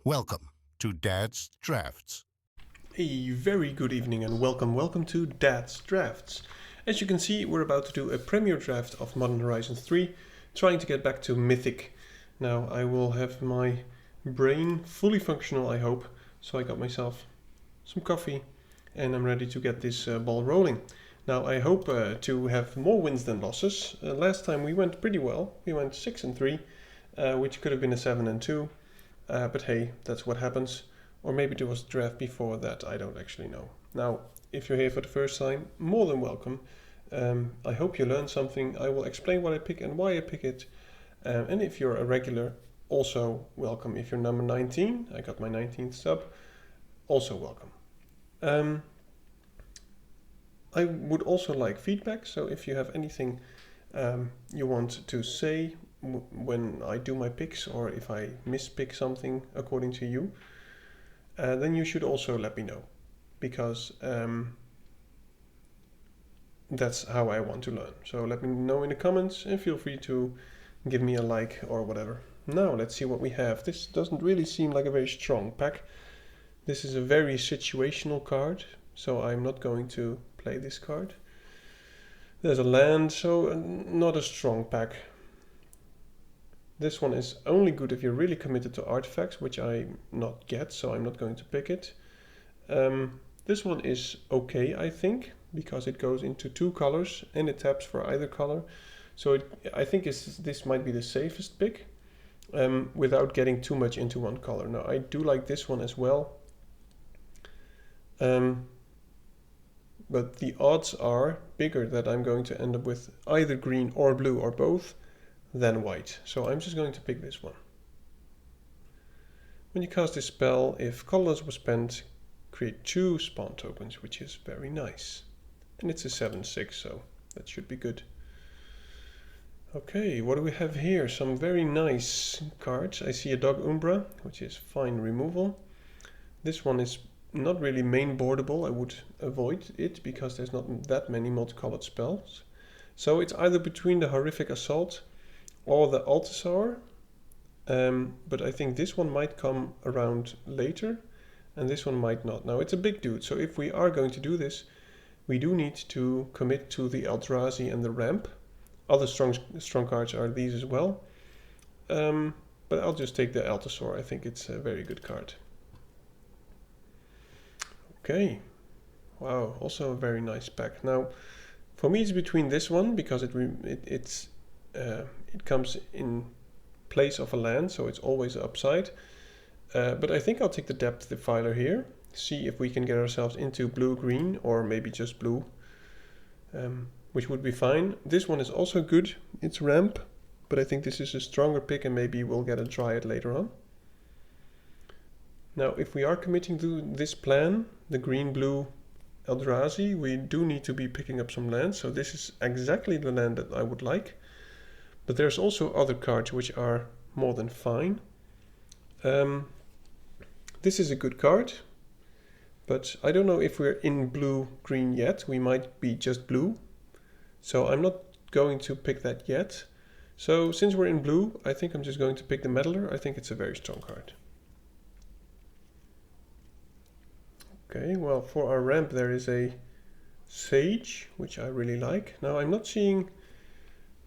Welcome to Dad's Drafts. A very good evening and welcome to Dad's Drafts. As you can see, we're about to do a premiere draft of Modern Horizons 3, trying to get back to Mythic. Now I will have my brain fully functional, I hope, so I got myself some coffee and I'm ready to get this ball rolling. Now I hope to have more wins than losses. Last time we went pretty well, we went 6-3, which could have been a 7-2, but hey, that's what happens. Or maybe there was a draft before that, I don't actually know. Now, if you're here for the first time, more than welcome. I hope you learned something. I will explain what I pick and why I pick it. And if you're a regular, also welcome. If you're number 19, I got my 19th sub, also welcome. I would also like feedback, so if you have anything you want to say when I do my picks, or if I mispick something according to you, then you should also let me know, because that's how I want to learn. So let me know in the comments and feel free to give me a like or whatever. Now let's see what we have. This doesn't really seem like a very strong pack. This is a very situational card, so I'm not going to play this card. There's a land, so not a strong pack. This one is only good if you're really committed to artifacts, which I'm not yet, so I'm not going to pick it. This one is okay, I think, because it goes into 2 colors and it taps for either color. So I think this might be the safest pick, without getting too much into one color. Now I do like this one as well, but the odds are bigger that I'm going to end up with either green or blue or both than white. So I'm just going to pick this one. When you cast this spell, if colorless was spent, create 2 spawn tokens, which is very nice. And it's a 7/6, so that should be good. Okay, what do we have here? Some very nice cards. I see a Dog Umbra, which is fine removal. This one is not really main boardable. I would avoid it because there's not that many multicolored spells. So it's either between the Horrific Assault or the Altasaur, but I think this one might come around later and this one might not. Now it's a big dude, so if we are going to do this, we do need to commit to the Eldrazi and the ramp. Other strong cards are these as well, but I'll just take the Altasaur. I think it's a very good card. Okay, wow, also a very nice pack. Now for me it's between this one because it comes in place of a land, so it's always upside. But I think I'll take the Depth Defiler here, see if we can get ourselves into blue-green, or maybe just blue, which would be fine. This one is also good, it's ramp, but I think this is a stronger pick and maybe we'll get a Dryad later on. Now if we are committing to this plan, the green-blue Eldrazi, we do need to be picking up some lands, so this is exactly the land that I would like. But there's also other cards which are more than fine. This is a good card, but I don't know if we're in blue-green yet. We might be just blue, so I'm not going to pick that yet. So since we're in blue, I think I'm just going to pick the Meddler. I think it's a very strong card. Okay, well, for our ramp there is a Sage, which I really like. Now I'm not seeing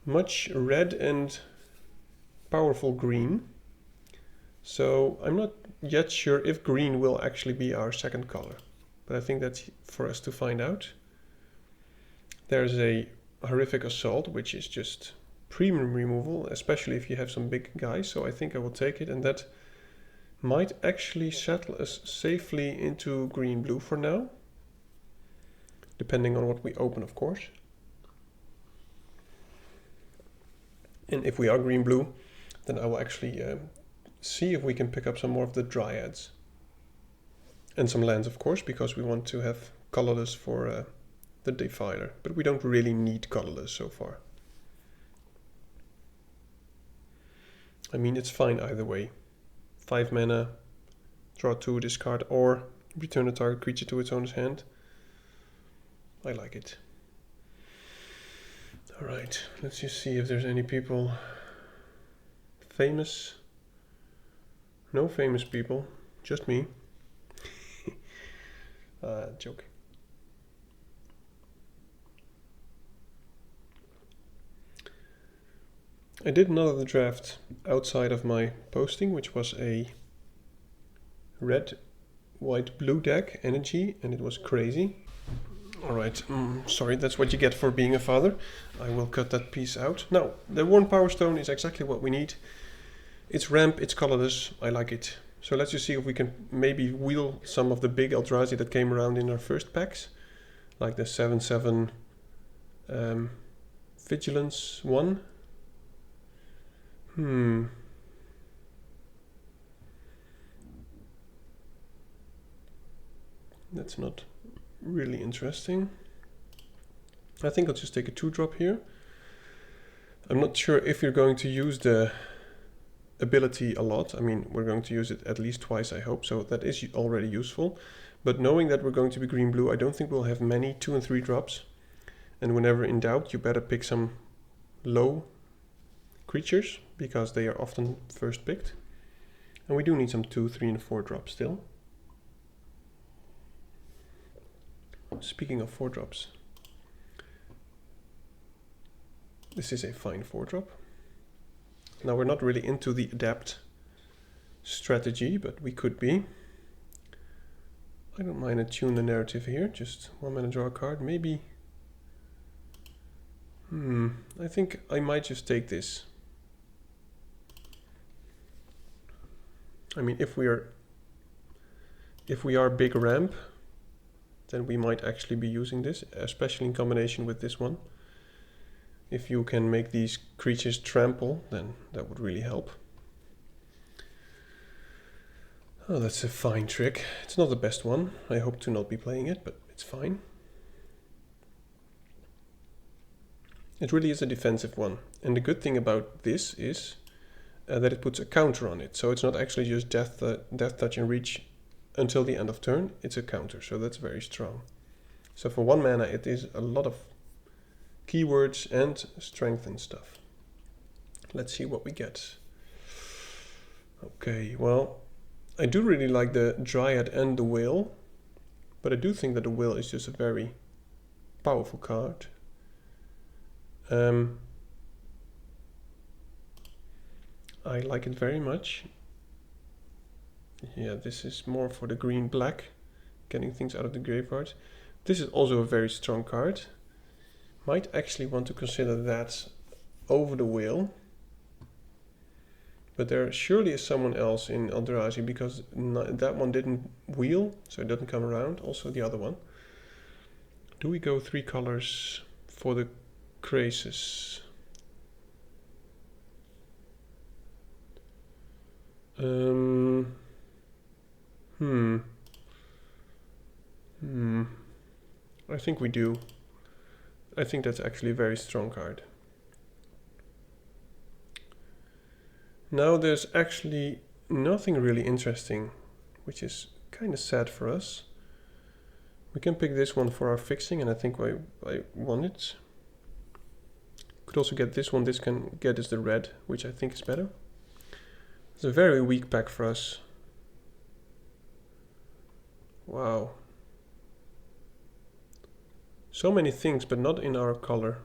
much red and powerful green, so I'm not yet sure if green will actually be our second color, but I think that's for us to find out. There's a Horrific Assault, which is just premium removal, especially if you have some big guys, so I think I will take it, and that might actually settle us safely into green-blue for now, depending on what we open, of course. And if we are green-blue, then I will actually see if we can pick up some more of the Dryads. And some lands, of course, because we want to have colorless for the Defiler. But we don't really need colorless so far. I mean, it's fine either way. 5 mana, draw 2, discard, or return a target creature to its owner's hand. I like it. Alright, let's just see if there's any people famous. No famous people, just me. Joke. I did another draft outside of my posting, which was a red, white, blue deck energy, and it was crazy. Alright, sorry, that's what you get for being a father. I will cut that piece out. Now, the Worn Power Stone is exactly what we need. It's ramp, it's colorless, I like it. So let's just see if we can maybe wheel some of the big Eldrazi that came around in our first packs. Like the 7/7 Vigilance 1. That's not really interesting. I think I'll just take a 2-drop here. I'm not sure if you're going to use the ability a lot. I mean, we're going to use it at least twice, I hope, so that is already useful. But knowing that we're going to be green-blue, I don't think we'll have many 2 and 3 drops. And whenever in doubt, you better pick some low creatures, because they are often first picked. And we do need some 2, 3, and 4 drops still. Speaking of 4 drops, this is a fine 4-drop. Now we're not really into the adapt strategy, but we could be. I don't mind attune the narrative here, just 1 mana draw a card, maybe. I think I might just take this. I mean, if we are big ramp, then we might actually be using this, especially in combination with this one. If you can make these creatures trample, then that would really help. Oh, that's a fine trick. It's not the best one. I hope to not be playing it, but it's fine. It really is a defensive one. And the good thing about this is that it puts a counter on it. So it's not actually just death touch and reach until the end of turn. It's a counter, so that's very strong. So for 1 mana, it is a lot of keywords and strength and stuff. Let's see what we get. Okay, well, I do really like the Dryad and the Whale, but I do think that the Whale is just a very powerful card. I like it very much. Yeah, this is more for the green-black, getting things out of the graveyard. This is also a very strong card. Might actually want to consider that over the Whale. But there surely is someone else in Eldrazi, because that one didn't wheel, so it doesn't come around. Also the other one. Do we go 3 colors for the Krasis? I think we do. I think that's actually a very strong card. Now there's actually nothing really interesting, which is kind of sad for us. We can pick this one for our fixing, and I think I want it. Could also get this one. This can get us the red, which I think is better. It's a very weak pack for us. Wow. So many things, but not in our color.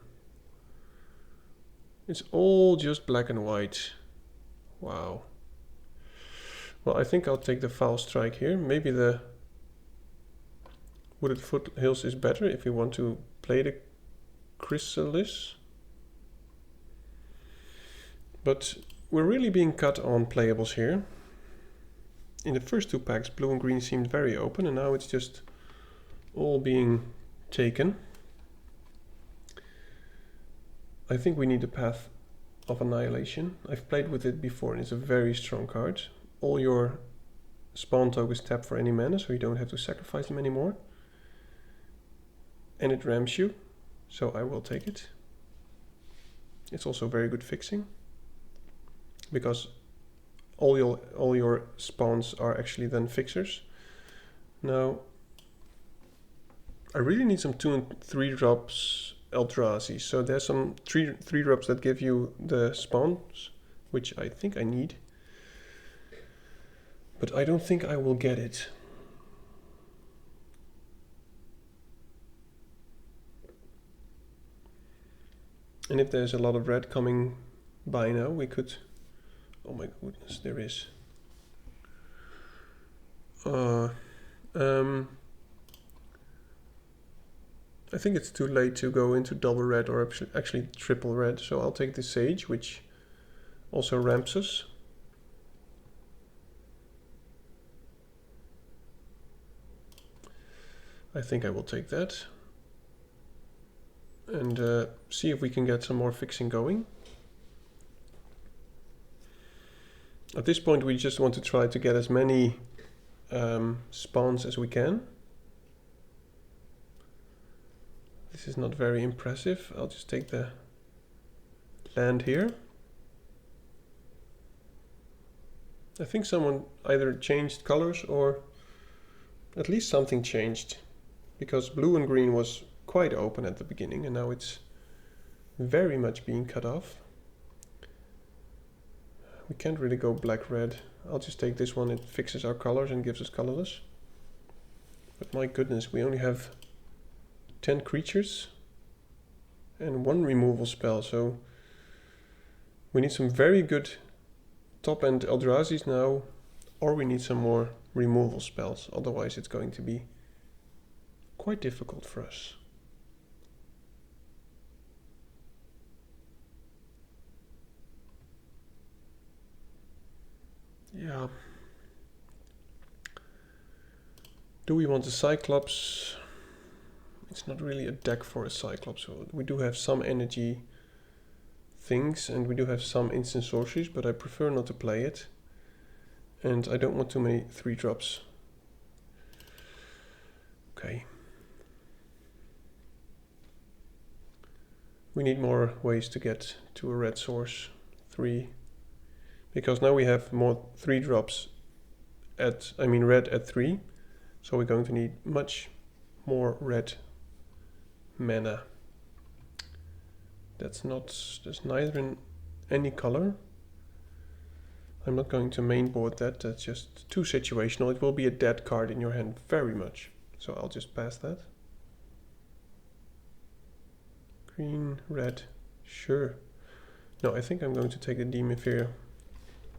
It's all just black and white. Wow. Well, I think I'll take the Foul Strike here. Maybe the Wooded Foothills is better if we want to play the Chrysalis. But we're really being cut on playables here. In the first 2 packs, blue and green seemed very open, and now it's just all being taken. I think we need the Path of Annihilation. I've played with it before, and it's a very strong card. All your spawn tokens tap for any mana, so you don't have to sacrifice them anymore. And it ramps you, so I will take it. It's also very good fixing, because all your spawns are actually then fixers. Now, I really need some 2 and 3 drops Eldrazi. So there's some 3 drops that give you the spawns, which I think I need. But I don't think I will get it. And if there's a lot of red coming by now, we could... Oh my goodness, there is. I think it's too late to go into double red or actually triple red, so I'll take the Sage, which also ramps us. I think I will take that. And see if we can get some more fixing going. At this point we just want to try to get as many spawns as we can. This is not very impressive. I'll just take the land here. I think someone either changed colors or at least something changed, because blue and green was quite open at the beginning and now it's very much being cut off. We can't really go black-red. I'll just take this one. It fixes our colors and gives us colorless. But my goodness, we only have 10 creatures and 1 removal spell, so we need some very good top-end Eldrazi's now, or we need some more removal spells, otherwise it's going to be quite difficult for us. Yeah. Do we want a Cyclops? It's not really a deck for a Cyclops. So we do have some energy things and we do have some instant sorceries, but I prefer not to play it. And I don't want too many 3-drops. Okay. We need more ways to get to a red source. 3. Because now we have more 3-drops at, red at 3. So we're going to need much more red mana. That's neither in any color. I'm not going to mainboard that. That's just too situational. It will be a dead card in your hand very much. So I'll just pass that. Green, red, sure. No, I think I'm going to take the Demon Fear.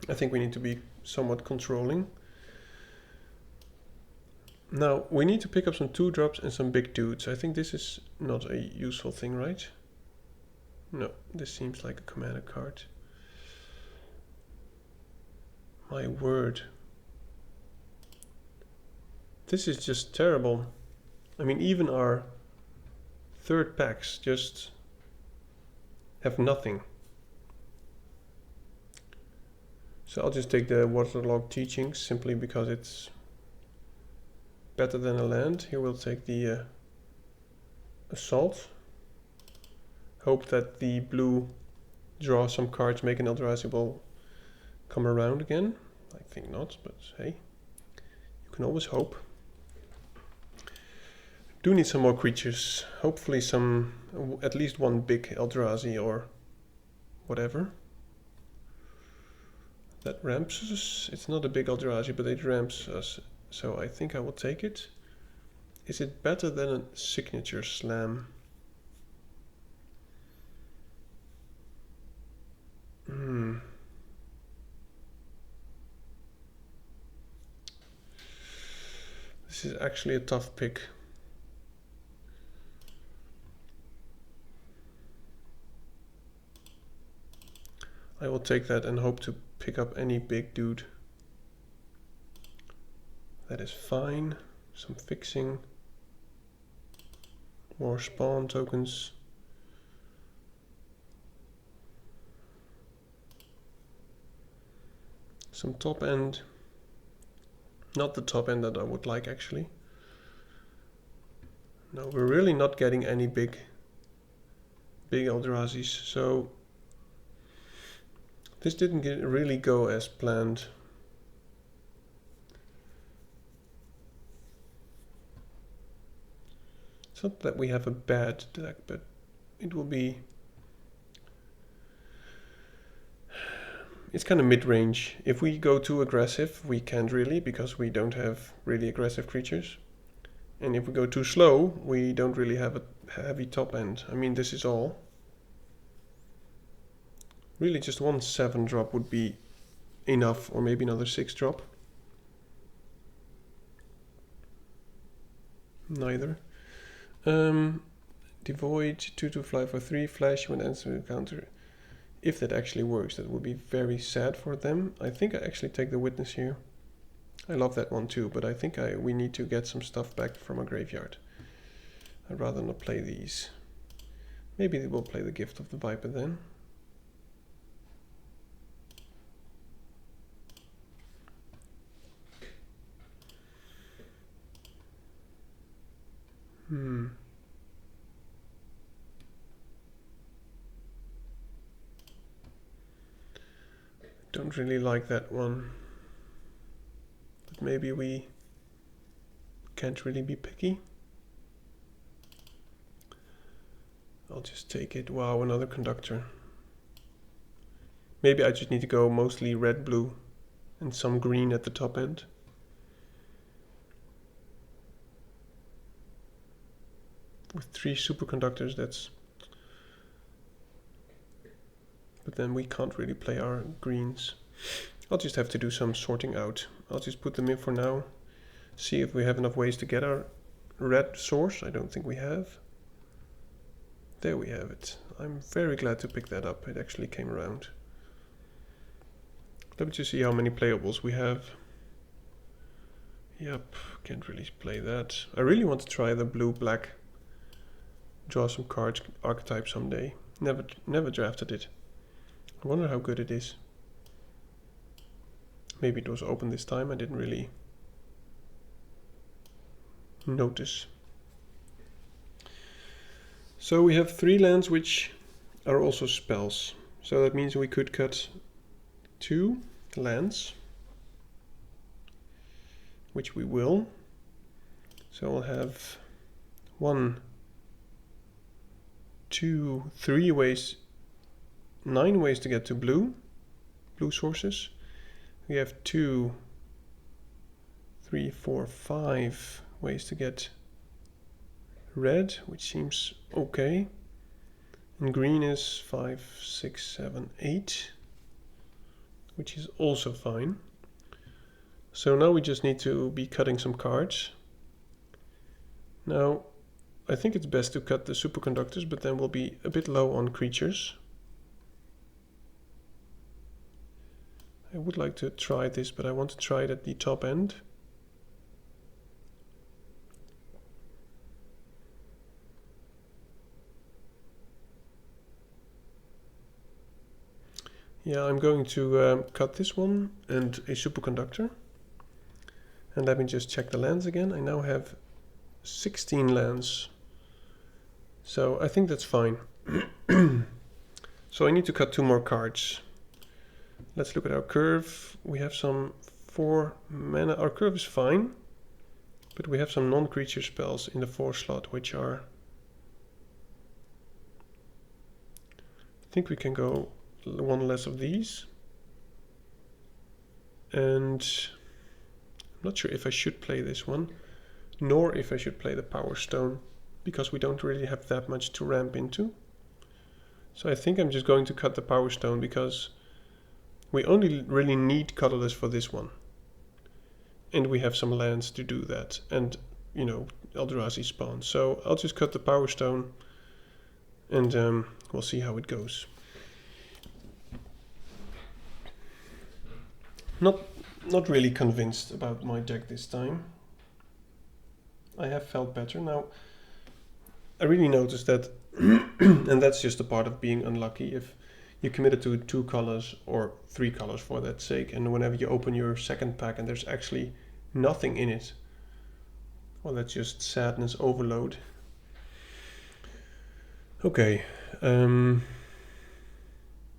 I think we need to be somewhat controlling. Now, we need to pick up some 2-drops and some big dudes. I think this is not a useful thing, right? No, this seems like a commander card. My word. This is just terrible. I mean, even our third packs just have nothing. So I'll just take the Waterlogged Teachings simply because it's better than a land. Here we'll take the Assault. Hope that the blue draw some cards, make an Eldrazi will come around again. I think not, but hey, you can always hope. Do need some more creatures. Hopefully some, at least one big Eldrazi or whatever. That ramps us. It's not a big Eldrazi, but it ramps us. So I think I will take it. Is it better than a Signature Slam? This is actually a tough pick. I will take that and hope to pick up any big dude. That is fine. Some fixing. More spawn tokens. Some top end. Not the top end that I would like actually. No, we're really not getting any big Eldrazi's, so this didn't really go as planned. It's not that we have a bad deck, but it will be it's kind of mid-range. If we go too aggressive, we can't really, because we don't have really aggressive creatures. And if we go too slow, we don't really have a heavy top end. I mean, this is all. Really just one 7 drop would be enough, or maybe another 6 drop. Neither. Devoid, 2/2 fly for 3, flash when answering counter. If that actually works, that would be very sad for them. I think I actually take the witness here. I love that one too, but I think we need to get some stuff back from a graveyard. I'd rather not play these. Maybe they will play the Gift of the Viper then. Don't really like that one. But maybe we can't really be picky. I'll just take it. Wow, another conductor. Maybe I just need to go mostly red, blue, and some green at the top end. With 3 superconductors, that's... But then we can't really play our greens. I'll just have to do some sorting out. I'll just put them in for now. See if we have enough ways to get our red source. I don't think we have. There we have it. I'm very glad to pick that up. It actually came around. Let me just see how many playables we have. Yep, can't really play that. I really want to try the blue-black. Draw some cards archetype someday. Never drafted it. I wonder how good it is. Maybe it was open this time. I didn't really notice. So we have 3 lands which are also spells. So that means we could cut 2 lands, which we will. So we'll have 1, 2, 3 ways, 9 ways to get to blue sources. We have 2, 3, 4, 5 ways to get red, which seems okay. And green is 5, 6, 7, 8, which is also fine. So now we just need to be cutting some cards. Now, I think it's best to cut the superconductors, but then we'll be a bit low on creatures. I would like to try this, but I want to try it at the top end. Yeah, I'm going to cut this one and a superconductor. And let me just check the lands again. I now have 16 lands. So I think that's fine. So I need to cut 2 more cards. Let's look at our curve. We have some 4 mana. Our curve is fine, but we have some non-creature spells in the 4 slot, which are... I think we can go 1 less of these. And I'm not sure if I should play this one, nor if I should play the Power Stone, because we don't really have that much to ramp into. So I think I'm just going to cut the Power Stone, because we only really need colorless for this one. And we have some lands to do that. And, you know, Eldrazi spawn. So I'll just cut the Power Stone and we'll see how it goes. Not really convinced about my deck this time. I have felt better. Now, I really noticed that, and that's just a part of being unlucky, if you committed to 2 colors or 3 colors for that sake, and whenever you open your second pack and there's actually nothing in it, well, that's just sadness overload. Okay,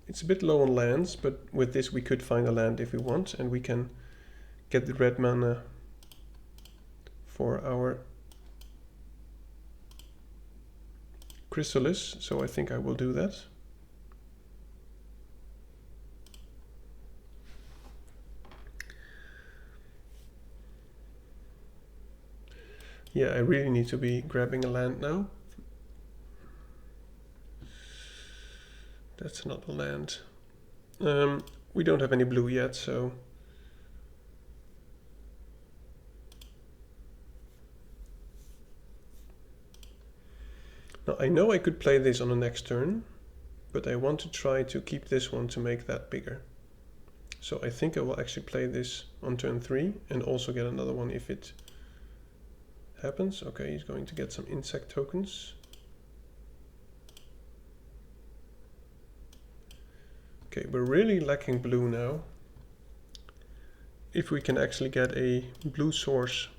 it's a bit low on lands, but with this we could find a land if we want, and we can get the red mana for our Chrysalis, so I think I will do that. Yeah, I really need to be grabbing a land now. That's not a land. We don't have any blue yet, so... Now, I know I could play this on the next turn, but I want to try to keep this one to make that bigger. So I think I will actually play this on turn 3 and also get another one if it happens. Okay, he's going to get some insect tokens. Okay, we're really lacking blue now. If we can actually get a blue source,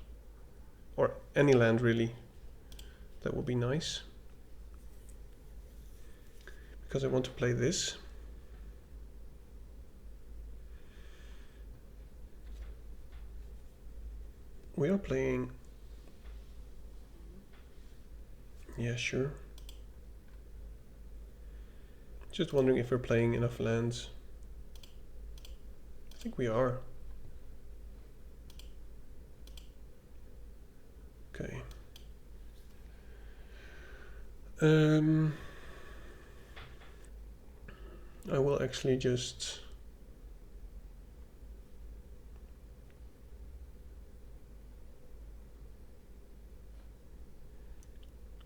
or any land really, that would be nice. Because I want to play this. We are playing... Yeah, sure. Just wondering if we're playing enough lands. I think we are. Okay. I will actually just...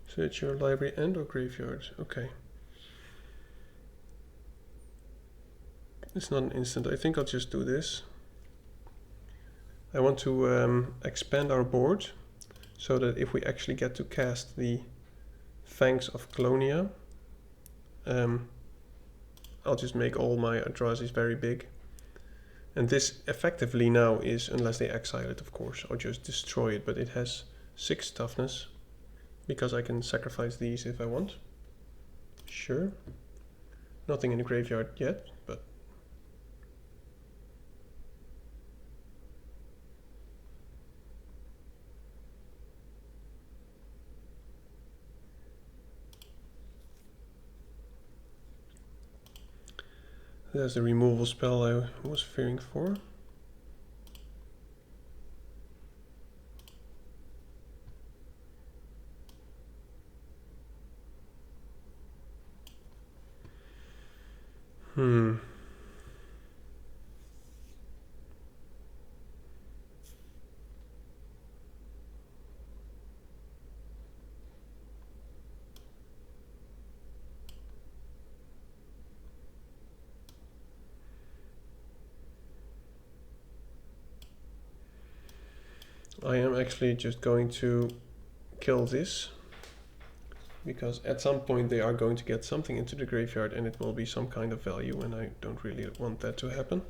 search your library and or graveyard. Okay. It's not an instant. I think I'll just do this. I want to expand our board so that if we actually get to cast the Fangs of Colonia, I'll just make all my Eldrazi's very big. And this effectively now is, unless they exile it of course, or just destroy it, but it has 6 toughness, because I can sacrifice these if I want. Sure. Nothing in the graveyard yet, but... There's the removal spell I was fearing for. I am actually just going to kill this, because at some point they are going to get something into the graveyard and it will be some kind of value, and I don't really want that to happen.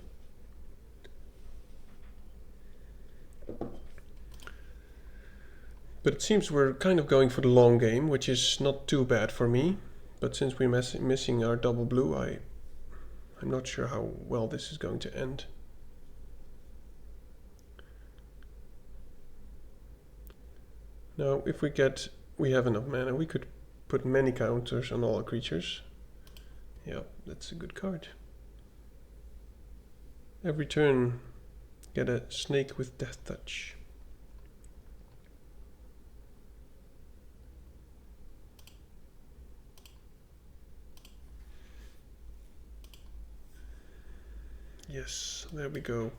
But it seems we're kind of going for the long game, which is not too bad for me. But since we're missing our double blue, I'm not sure how well this is going to end. Now, if we have enough mana, we could put many counters on all our creatures. Yeah, that's a good card. Every turn, get a snake with death touch. Yes, there we go.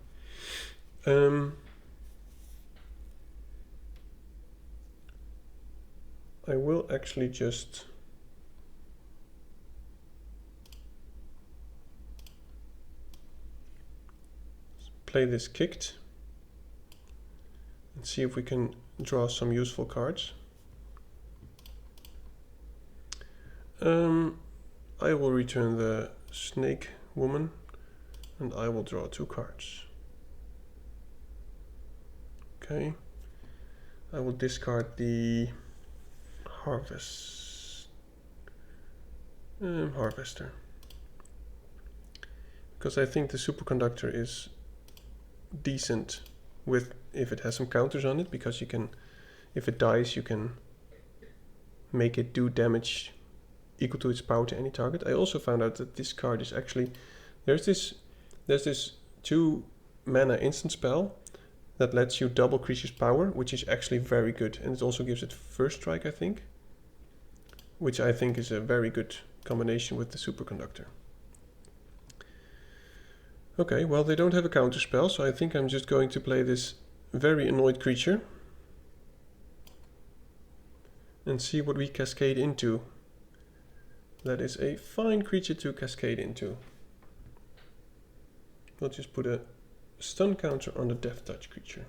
I will actually just play this kicked and see if we can draw some useful cards. I will return the snake woman and I will draw 2 cards. Okay, I will discard the harvester, because I think the superconductor is decent with if it has some counters on it, because you can, if it dies, you can make it do damage equal to its power to any target. I also found out that this card is actually, there's this 2 mana instant spell that lets you double creature's power, which is actually very good. And it also gives it first strike, I think, which I think is a very good combination with the superconductor. Okay, well, they don't have a counter spell, so I think I'm just going to play this very annoyed creature and see what we cascade into. That is a fine creature to cascade into. We'll just put a stun counter on the Death Touch creature.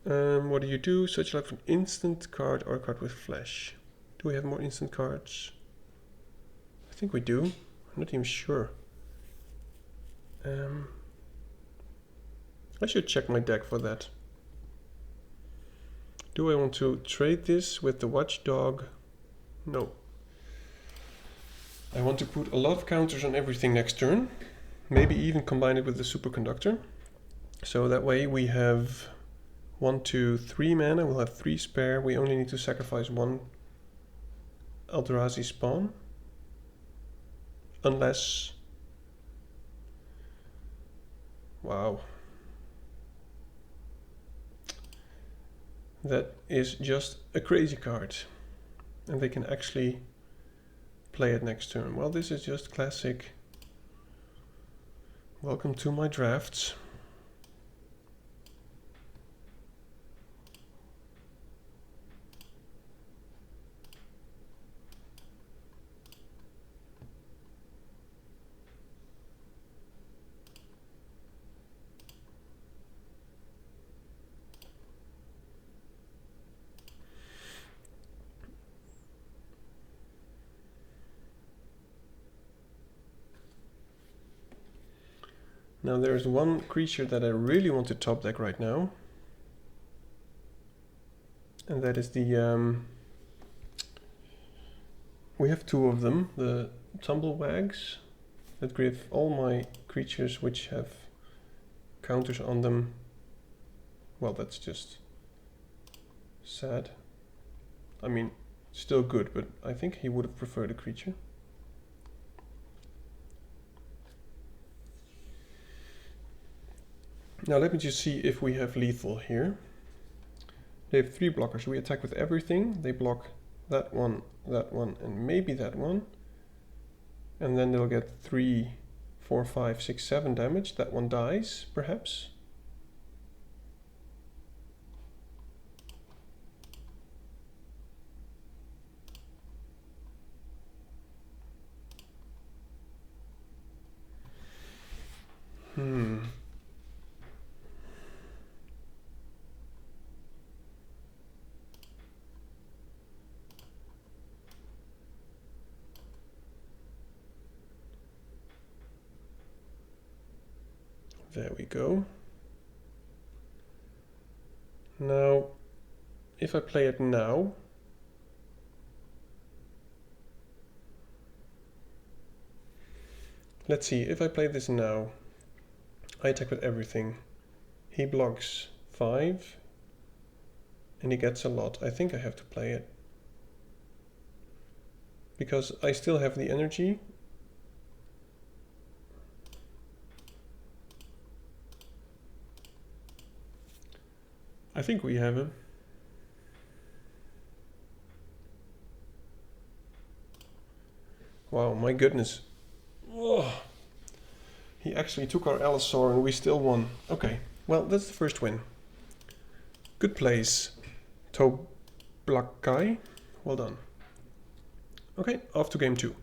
What do you do? Search like for an instant card or a card with flash. Do we have more instant cards? I think we do. I'm not even sure. I should check my deck for that. Do I want to trade this with the Watchdog? No. I want to put a lot of counters on everything next turn. Maybe even combine it with the Superconductor. So that way we have 1, 2, 3 mana. We'll have 3 spare. We only need to sacrifice 1 Eldrazi spawn. Unless... Wow. That is just a crazy card. And they can actually play it next turn. Well, this is just classic. Welcome to my drafts. Now there's one creature that I really want to top deck right now. And that is the... we have 2 of them, the Tumblewags, that give all my creatures which have counters on them. Well, that's just sad. I mean, still good, but I think he would have preferred a creature. Now let me just see if we have lethal here. They have 3 blockers. We attack with everything. They block that one, and maybe that one. And then they'll get 3, 4, 5, 6, 7 damage. That one dies, perhaps. There we go. Now, if I play it now, let's see, if I play this now, I attack with everything. He blocks 5, and he gets a lot. I think I have to play it. Because I still have the energy. I think we have him. Wow, my goodness. Oh, he actually took our Allosaur and we still won. Okay, well, that's the first win. Good plays, Toblakai. Well done. Okay, off to game 2.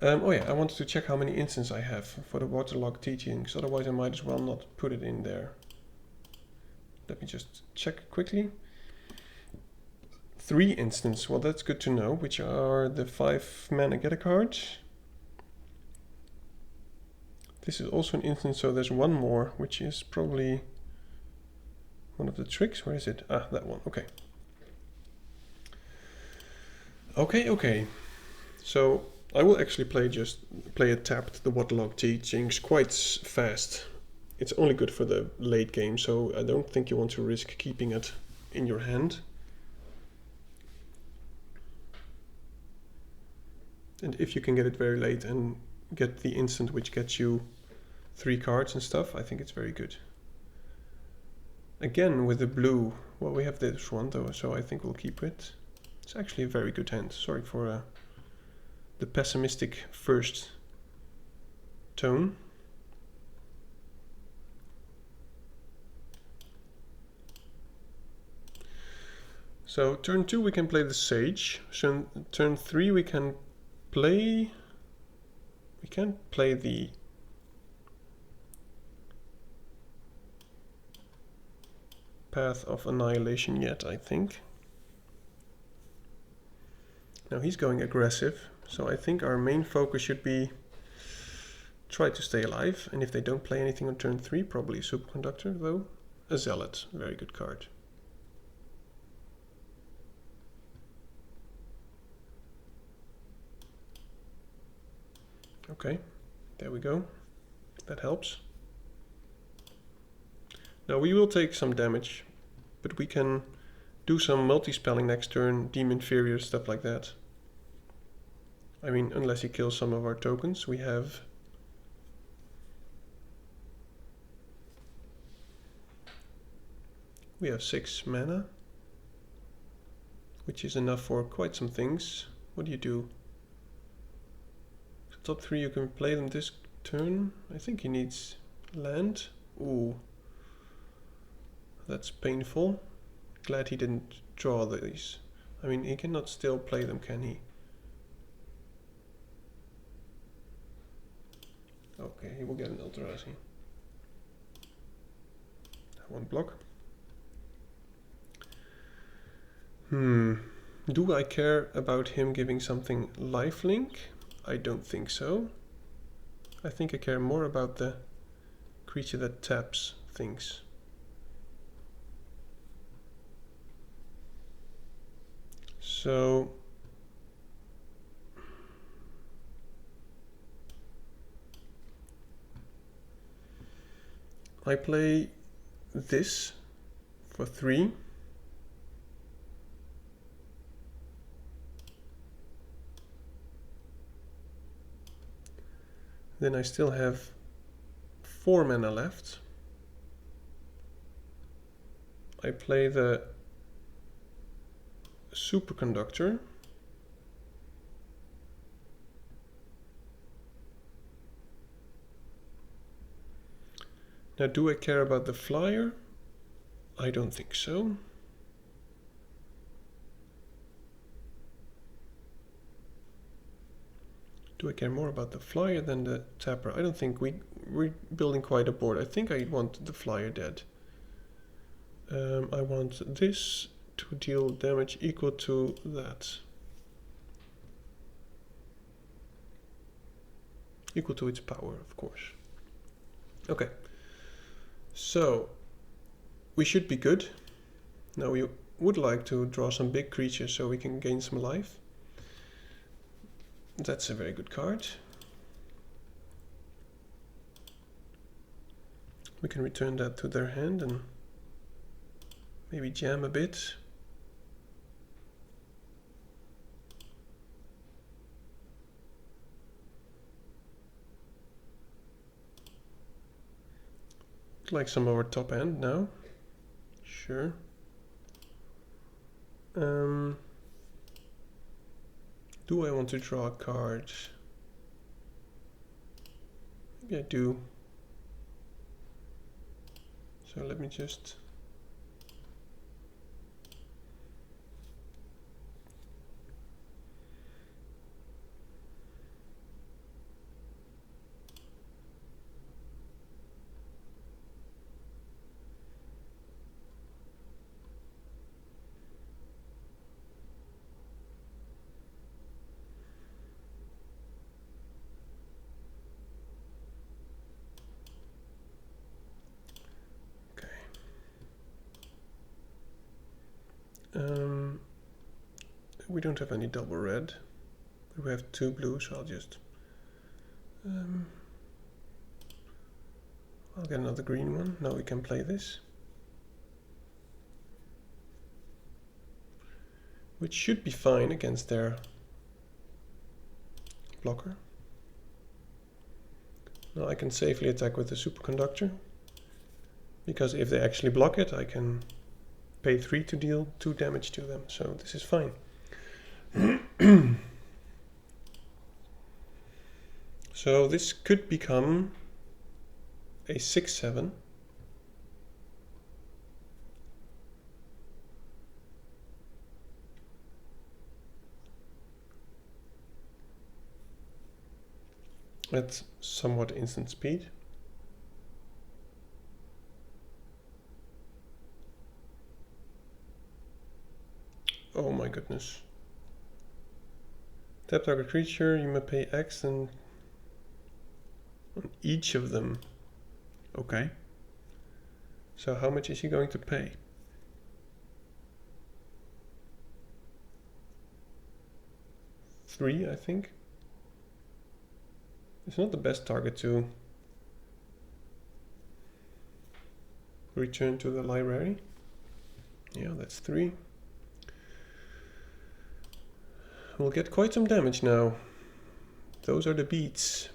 Oh yeah, I wanted to check how many instances I have for the waterlogged teachings, otherwise I might as well not put it in there. Let me just check quickly. 3 instances, well that's good to know, which are the 5 mana get a card. This is also an instance, so there's one more, which is probably one of the tricks. Where is it? Ah, that one, okay. Okay. So I will actually play it tapped, the waterlogged teachings, quite fast. It's only good for the late game, so I don't think you want to risk keeping it in your hand. And if you can get it very late and get the instant which gets you 3 cards and stuff, I think it's very good. Again with the blue, well, we have this one though, so I think we'll keep it. It's actually a very good hand. Sorry for the pessimistic first tone. So turn 2 we can play the Sage. So turn 3 we can play... We can't play the... Path of Annihilation yet, I think. Now he's going aggressive, so I think our main focus should be try to stay alive, and if they don't play anything on turn 3, probably a Superconductor though. A Zealot, very good card. Okay, there we go. That helps. Now we will take some damage, but we can do some multi-spelling next turn, deem inferior, stuff like that. I mean, unless he kills some of our tokens, we have... We have 6 mana, which is enough for quite some things. What do you do? So top 3 you can play them this turn. I think he needs land. Ooh. That's painful. Glad he didn't draw these. I mean, he cannot still play them, can he? Okay, he will get an Eldrazi. That won't block. Do I care about him giving something lifelink? I don't think so. I think I care more about the creature that taps things. So I play this for 3. Then I still have 4 mana left. I play the Superconductor. Now, do I care about the flyer? I don't think so. Do I care more about the flyer than the tapper? I don't think we're building quite a board. I think I want the flyer dead. I want this to deal damage equal to that. Equal to its power, of course. Okay. So, we should be good. Now we would like to draw some big creatures so we can gain some life. That's a very good card. We can return that to their hand and maybe jam a bit. Like some of our top end now. Sure. Do I want to draw a card? Maybe I do. So let me just... we don't have any double red, but we have 2 blue, so I'll just I'll get another green one. Now we can play this, which should be fine against their blocker. Now I can safely attack with the superconductor, because if they actually block it, I can pay 3 to deal 2 damage to them, so this is fine. So this could become a 6/7. At somewhat instant speed. Oh my goodness. Tap target creature, you may pay X and on each of them. Okay. So how much is he going to pay? Three, I think. It's not the best target to return to the library. Yeah, that's 3. We'll get quite some damage now. Those are the beats.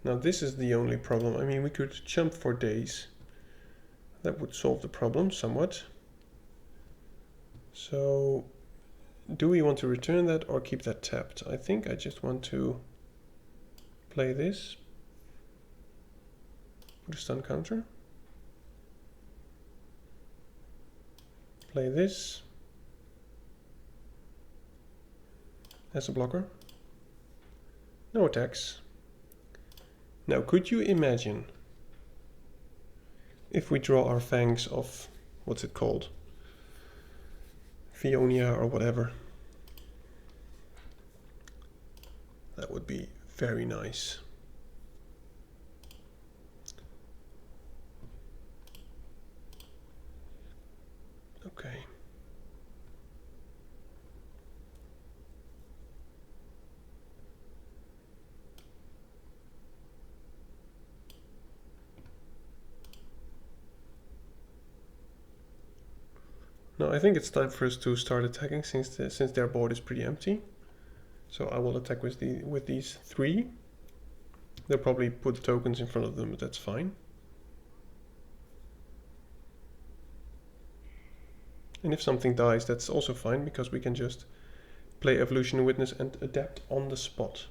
Now this is the only problem. I mean, we could jump for days. That would solve the problem somewhat. So, do we want to return that or keep that tapped? I think I just want to play this. Put a stun counter. Play this as a blocker. No attacks. Now, could you imagine if we draw our fangs of, what's it called? Fionia or whatever. That would be very nice. Okay. Now I think it's time for us to start attacking since their board is pretty empty. So I will attack with these 3. They'll probably put tokens in front of them, but that's fine. And if something dies, that's also fine, because we can just play Evolution Witness and adapt on the spot.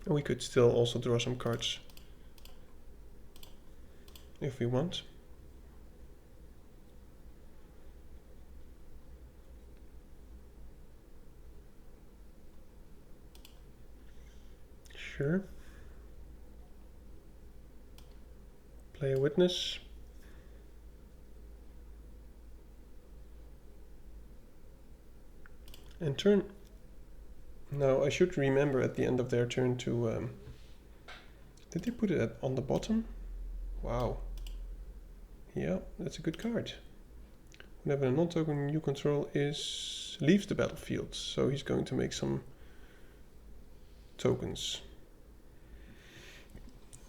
And we could still also draw some cards if we want. Sure. Play a witness. And turn. Now I should remember at the end of their turn to... did they put it on the bottom? Wow. Yeah, that's a good card. Whenever a non-token you control leaves the battlefield, so he's going to make some tokens.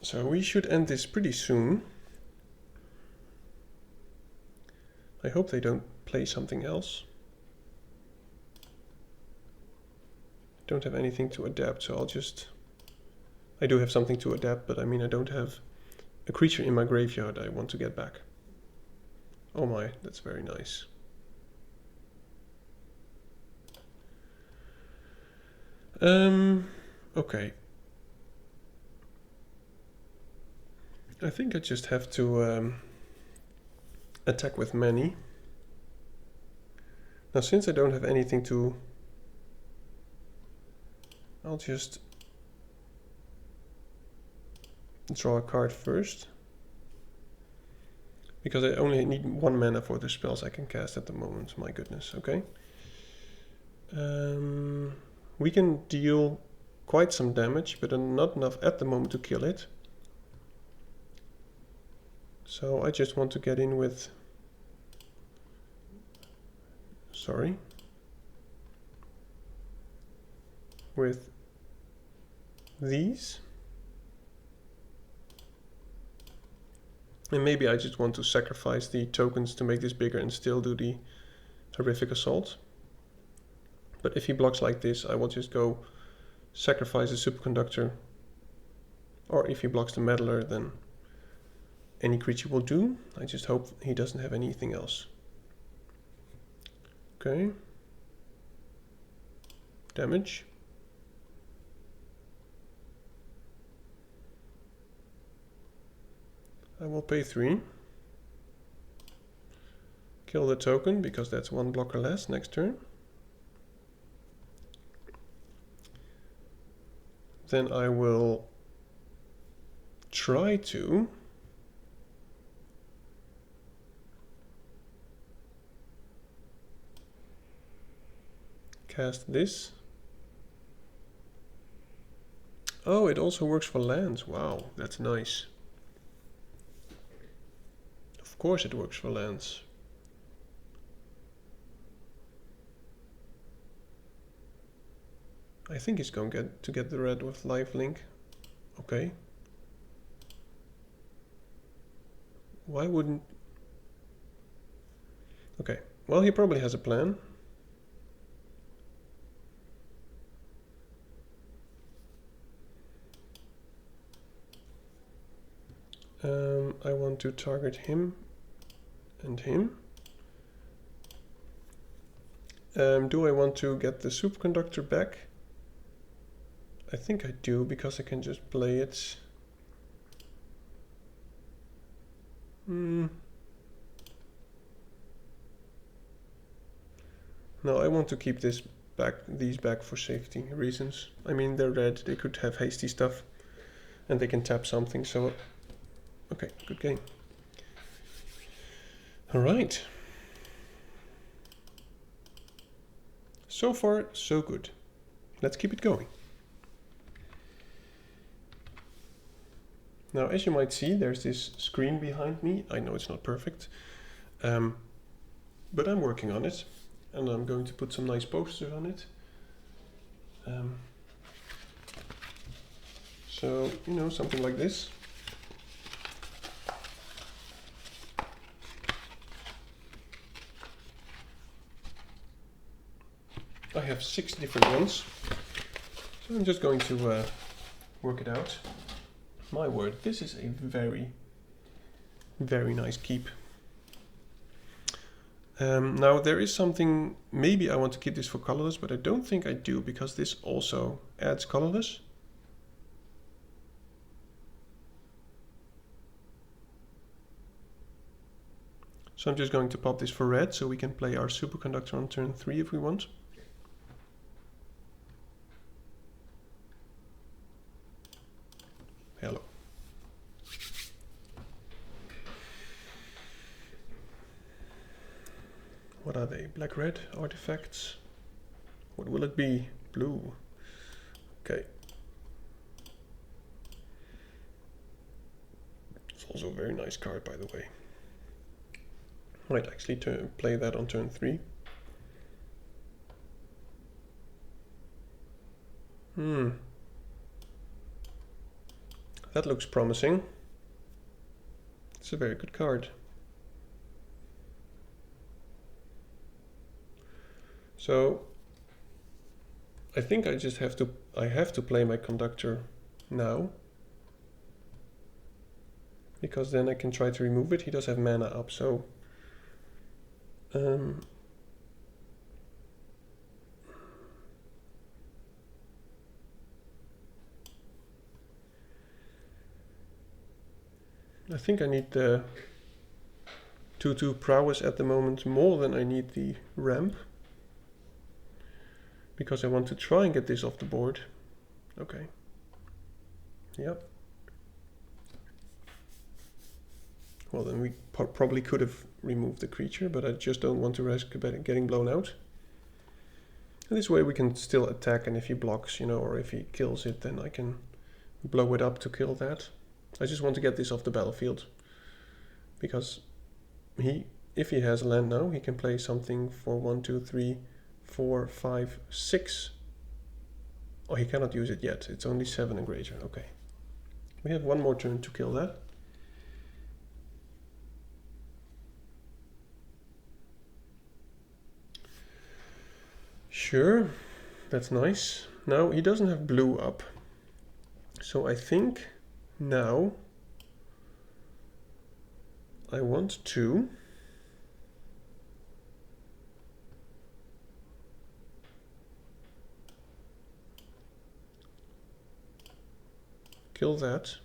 So we should end this pretty soon. I hope they don't play something else. Don't have anything to adapt, so I'll just... I do have something to adapt, but I mean I don't have a creature in my graveyard I want to get back. Oh my, that's very nice. Okay. I think I just have to attack with many. Now since I don't have anything to... I'll just draw a card first. Because I only need 1 mana for the spells I can cast at the moment, my goodness, okay. We can deal quite some damage, but not enough at the moment to kill it. So I just want to get in with... Sorry. with these. And maybe I just want to sacrifice the tokens to make this bigger and still do the horrific assault. But if he blocks like this, I will just go sacrifice the superconductor. Or if he blocks the meddler, then any creature will do. I just hope he doesn't have anything else. Okay. Damage. I will pay 3. Kill the token, because that's 1 blocker less next turn. Then I will try to cast this. Oh, it also works for lands. Wow, that's nice. Of course it works for lands. I think he's going to get the red with lifelink. Okay. Why wouldn't... Okay, well, he probably has a plan. I want to target him and him. Do I want to get the superconductor back? I think I do, because I can just play it. No, I want to keep these back for safety reasons. I mean, they're red, they could have hasty stuff, and they can tap something, so... Okay, good game. Alright. So far, so good. Let's keep it going. Now, as you might see, there's this screen behind me. I know it's not perfect, but I'm working on it, and I'm going to put some nice posters on it. So, you know, something like this. I have 6 different ones, so I'm just going to work it out. My word, this is a very, very nice keep. Now there is something, maybe I want to keep this for colorless, but I don't think I do, because this also adds colorless. So I'm just going to pop this for red, so we can play our superconductor on turn 3 if we want. Hello. What are they? Black-red artifacts? What will it be? Blue. Okay. It's also a very nice card, by the way. Might actually play that on turn 3. That looks promising. It's a very good card. So I think I just have to play my conductor now, because then I can try to remove it. He does have mana up, so I think I need the 2/2 prowess at the moment more than I need the ramp, because I want to try and get this off the board. Okay. Yep. Well, then we probably could have removed the creature, but I just don't want to risk getting blown out. And this way we can still attack, and if he blocks, you know, or if he kills it, then I can blow it up to kill that. I just want to get this off the battlefield, because if he has land now, he can play something for 1, 2, 3, 4, 5, 6 Oh, he cannot use it yet. It's only 7 and greater. Okay. We have one more turn to kill that. Sure, that's nice. Now he doesn't have blue up. So I think now I want to kill that.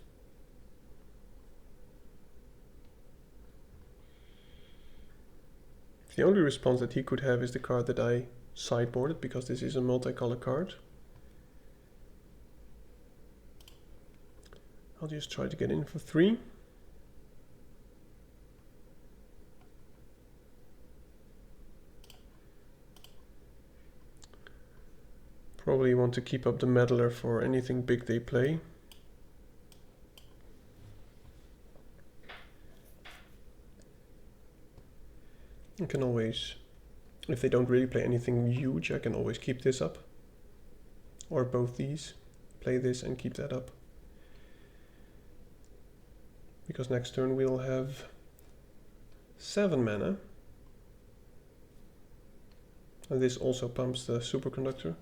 The only response that he could have is the card that I sideboarded, because this is a multicolor card. I'll just try to get in for 3. Probably want to keep up the meddler for anything big they play. I can always, if they don't really play anything huge, I can always keep this up. Or both these. Play this and keep that up. Because next turn we'll have 7 mana. And this also pumps the superconductor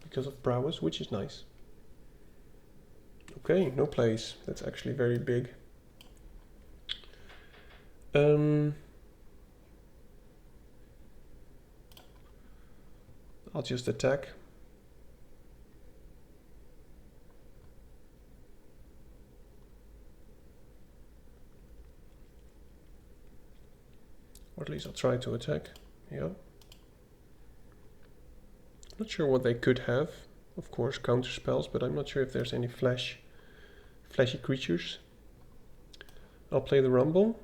because of prowess, which is nice. Okay, no plays. That's actually very big. I'll just attack. Or at least I'll try to attack. Yeah. Not sure what they could have. Of course, counter spells, but I'm not sure if there's any flashy creatures. I'll play the Rumble.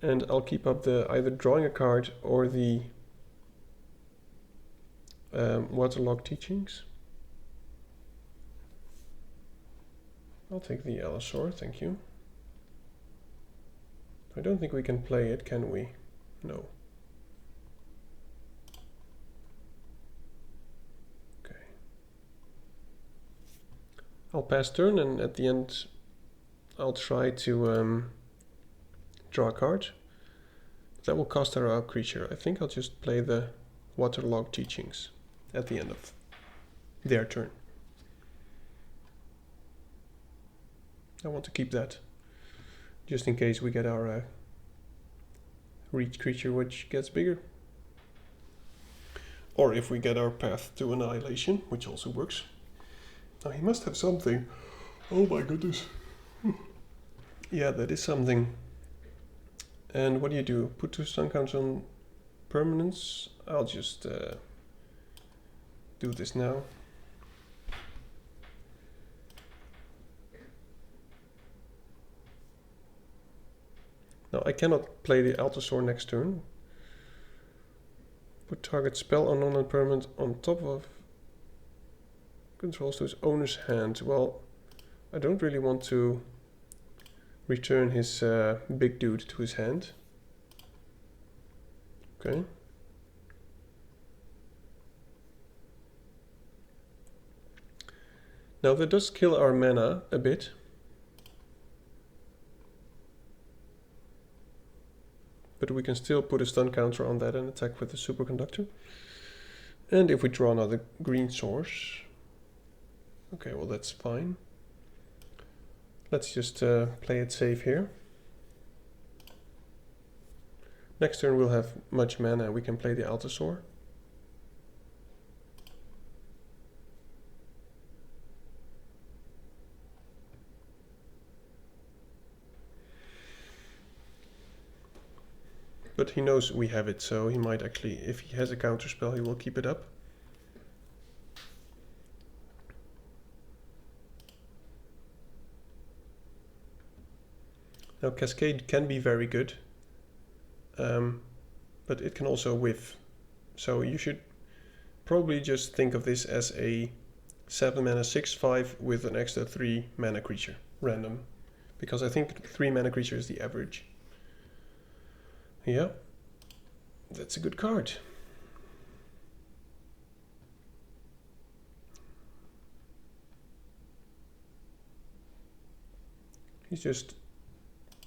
And I'll keep up the either drawing a card or the waterlogged teachings. I'll take the Allosaur, thank you. I don't think we can play it, can we? No. Okay. I'll pass turn, and at the end I'll try to draw a card. That will cost our creature. I think I'll just play the waterlogged teachings at the end of their turn. I want to keep that, just in case we get our reach creature which gets bigger. Or if we get our path to annihilation, which also works. Now he must have something. Oh my goodness. Yeah, that is something. And what do? Put 2 stun counters on permanents. I'll just do this now. Now I cannot play the Allosaur next turn. Put target spell or non-permanent on top of controls to his owner's hand. Well, I don't really want to return his big dude to his hand. Okay. Now that does kill our mana a bit. But we can still put a stun counter on that and attack with the superconductor. And if we draw another green source... Okay, well that's fine. Let's just play it safe here. Next turn we'll have much mana, we can play the Allosaur. But he knows we have it, so he might actually, if he has a counter spell, he will keep it up. Now Cascade can be very good, but it can also whiff. So you should probably just think of this as a 7 mana 6/5 with an extra 3 mana creature, random. Because I think 3 mana creature is the average. Yeah, that's a good card. He's just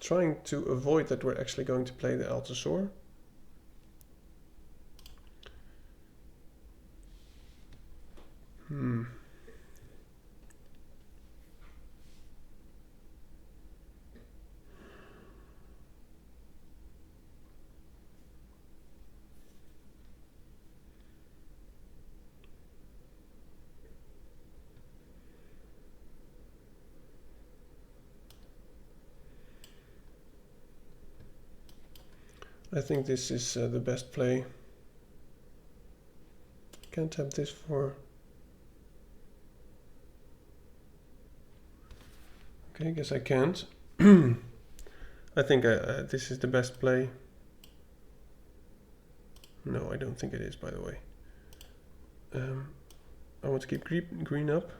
trying to avoid that we're actually going to play the Altasaur. I think this is the best play. Can't tap this for... Okay, I guess I can't. I think this is the best play. No, I don't think it is, by the way. I want to keep green up.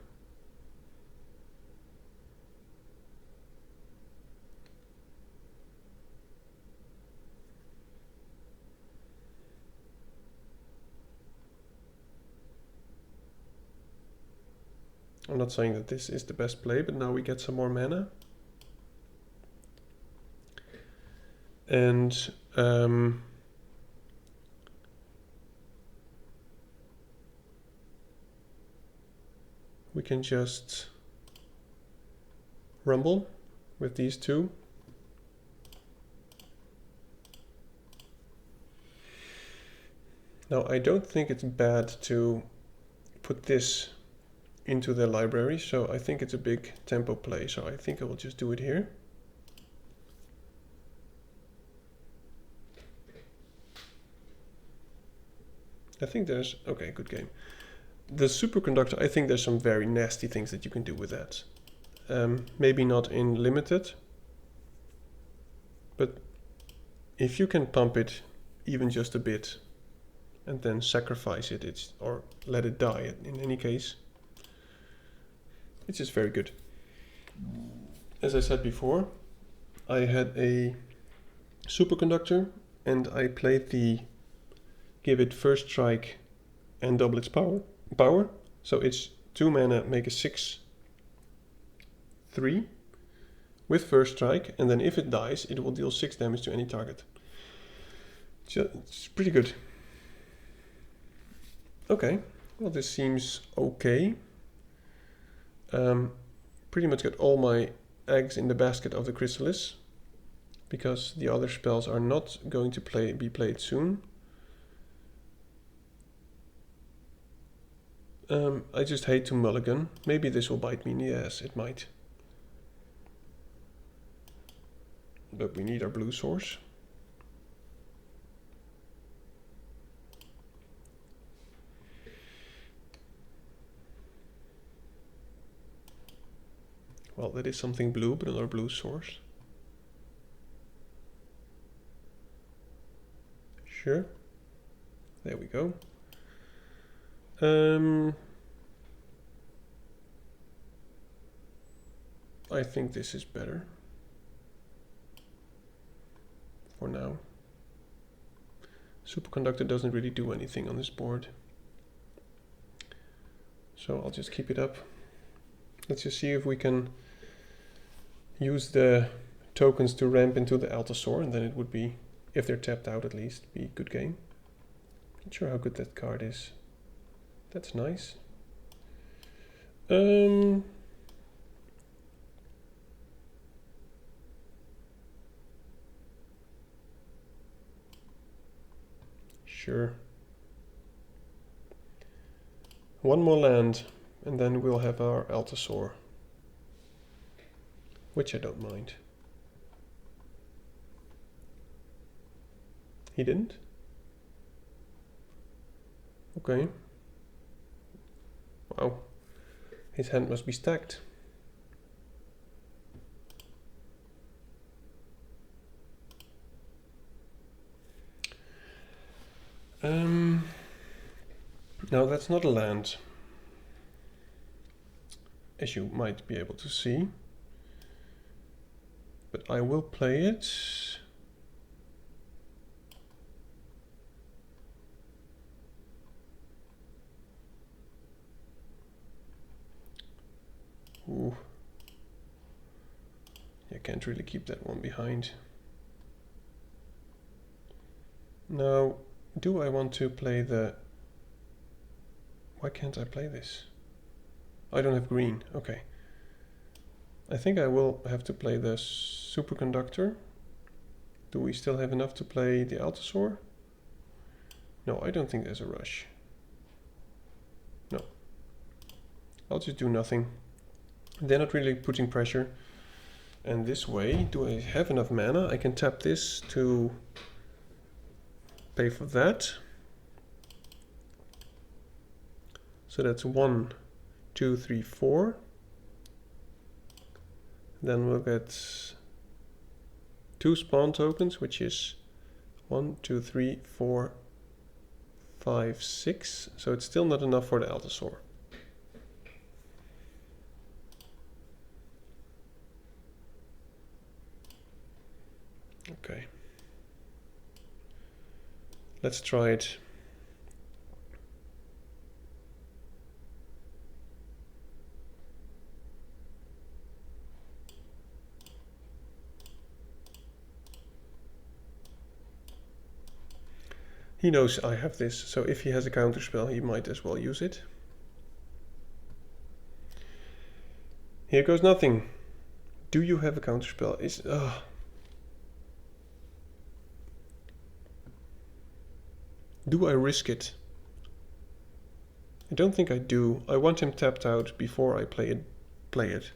I'm not saying that this is the best play, but now we get some more mana. And we can just rumble with these two. Now, I don't think it's bad to put this into the library, so I think it's a big tempo play, so I think I will just do it here. I think there's... okay, good game. The superconductor, I think there's some very nasty things that you can do with that. Maybe not in limited, but if you can pump it even just a bit and then sacrifice it, or let it die in any case, it's just very good. As I said before, I had a superconductor and I played the give it first strike and double its power. So it's 2 mana, make a 6/3 with first strike, and then if it dies, it will deal 6 damage to any target. So it's pretty good. Okay, well, this seems okay. Pretty much got all my eggs in the basket of the Chrysalis, because the other spells are not going to be played soon. I just hate to mulligan. Maybe this will bite me. Yes, it might. But we need our blue source. Well, that is something blue, but another blue source. Sure. There we go. I think this is better for now. Superconductor doesn't really do anything on this board, so I'll just keep it up. Let's just see if we can use the tokens to ramp into the Altasaur, and then it would be, if they're tapped out at least, be a good game. Not sure how good that card is. That's nice. Sure. One more land, and then we'll have our Altasaur, which I don't mind. He didn't? Okay. Wow. His hand must be stacked. Now that's not a land, as you might be able to see, but I will play it. Ooh. I can't really keep that one behind. Now, do I want to play the... Why can't I play this? I don't have green. Okay. I think I will have to play the superconductor. Do we still have enough to play the Altasaur? No, I don't think there's a rush. No. I'll just do nothing. They're not really putting pressure. And this way, do I have enough mana? I can tap this to pay for that. So that's 1, 2, 3, 4. Then we'll get 2 spawn tokens, which is 1, 2, 3, 4, 5, 6. So it's still not enough for the Altasaur. Okay. Let's try it. He knows I have this, so if he has a counterspell, he might as well use it. Here goes nothing. Do you have a counterspell? Do I risk it? I don't think I do. I want him tapped out before I play it.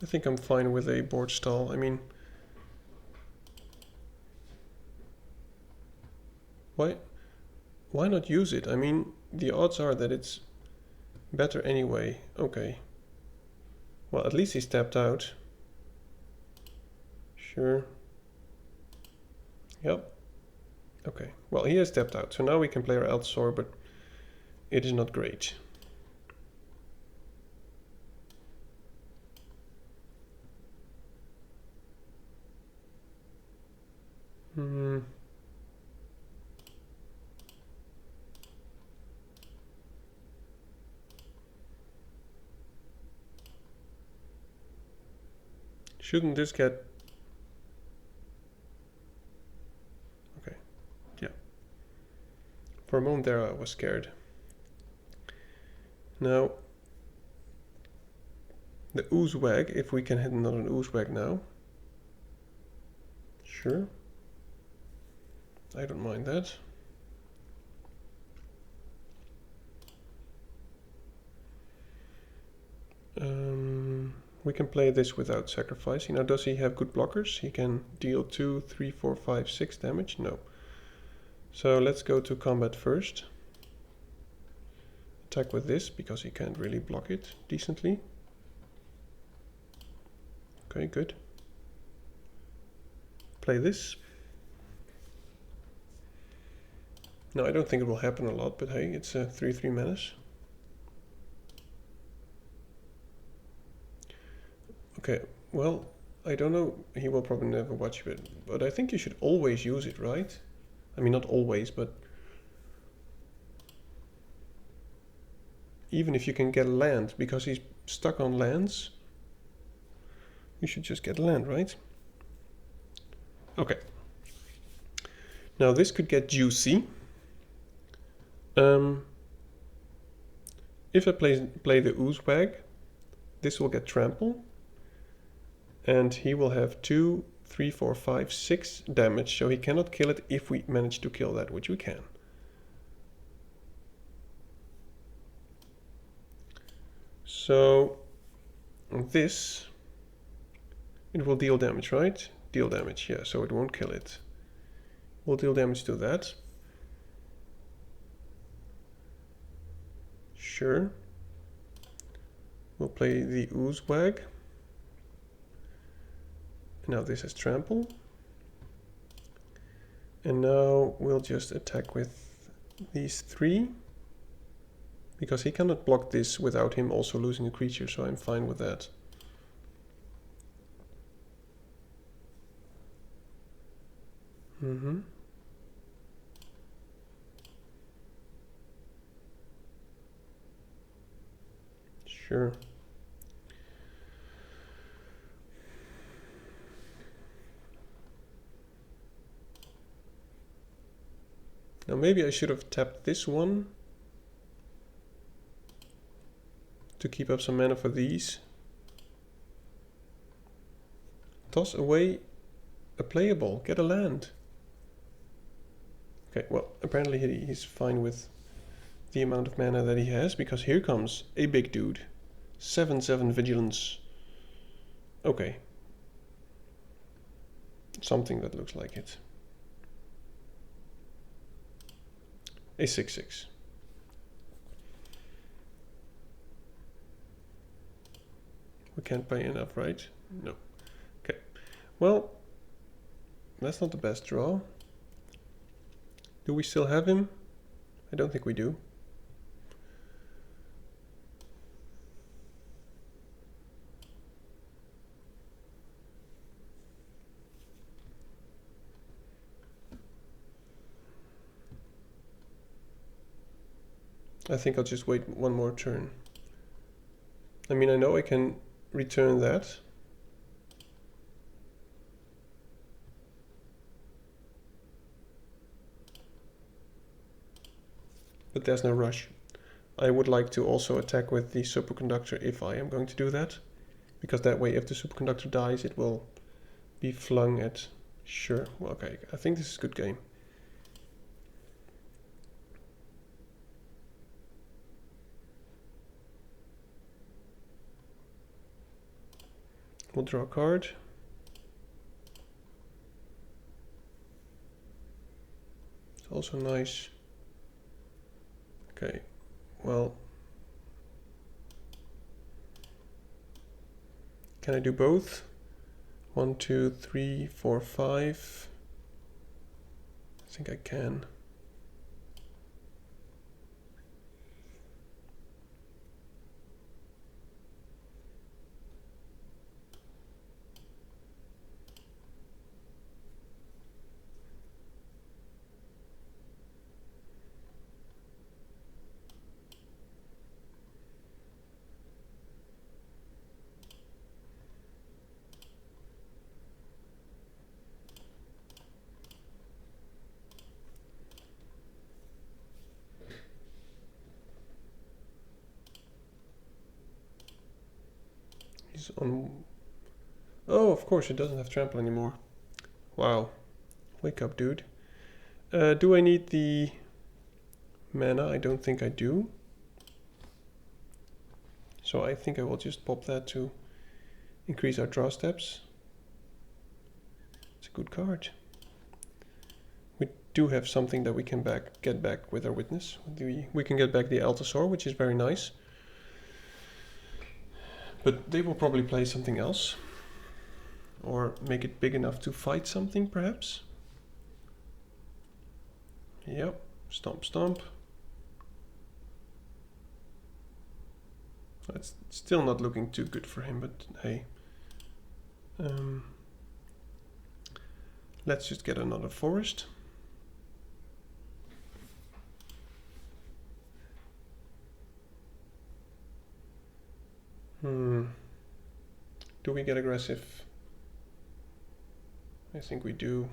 I think I'm fine with a board stall. I mean, why not use it? I mean, the odds are that it's better anyway. Okay. Well, at least he's tapped out. Sure. Yep. Okay. Well, he has tapped out, so now we can play our Altasaur, but it is not great. Shouldn't this get... Okay, yeah. For a moment there I was scared. Now, the Oozewag, if we can hit another Oozewag now. Sure. I don't mind that. We can play this without sacrificing. Now, does he have good blockers? He can deal 2, 3, 4, 5, 6 damage? No. So let's go to combat first. Attack with this, because he can't really block it decently. Okay, good. Play this. No, I don't think it will happen a lot, but hey, it's a 3/3 menace. Okay, well, I don't know, he will probably never watch it, but I think you should always use it, right? I mean, not always, but even if you can get land, because he's stuck on lands, you should just get land, right? Okay. Now this could get juicy. If I play the Oozewag, this will get trample. And he will have 2, 3, 4, 5, 6 damage, so he cannot kill it if we manage to kill that, which we can. So this, it will deal damage, right? Deal damage, yeah, so it won't kill it. We'll deal damage to that. Sure. We'll play the Oozewag. Now this has trample. And now we'll just attack with these 3. Because he cannot block this without him also losing a creature, so I'm fine with that. Sure. Now maybe I should have tapped this one to keep up some mana for these. Toss away a playable, get a land. Okay, well, apparently he's fine with the amount of mana that he has, because here comes a big dude. 7/7 vigilance. Okay. Something that looks like it. A 6/6. We can't pay enough, right? No. Okay. Well, that's not the best draw. Do we still have him? I don't think we do. I think I'll just wait one more turn. I mean, I know I can return that. But there's no rush. I would like to also attack with the superconductor if I am going to do that. Because that way, if the superconductor dies, it will be flung at... Sure, well, okay, I think this is a good game. We'll draw a card. It's also nice. Okay, well... Can I do both? 1, 2, 3, 4, 5. I think I can. He's on... Oh, of course, it doesn't have trample anymore. Wow. Wake up, dude. Do I need the mana? I don't think I do. So I think I will just pop that to increase our draw steps. It's a good card. We do have something that we can get back with our witness. We can get back the Altasaur, which is very nice. But they will probably play something else. Or make it big enough to fight something, perhaps. Yep, stomp, stomp. It's still not looking too good for him, but hey. Let's just get another forest. Do we get aggressive? I think we do.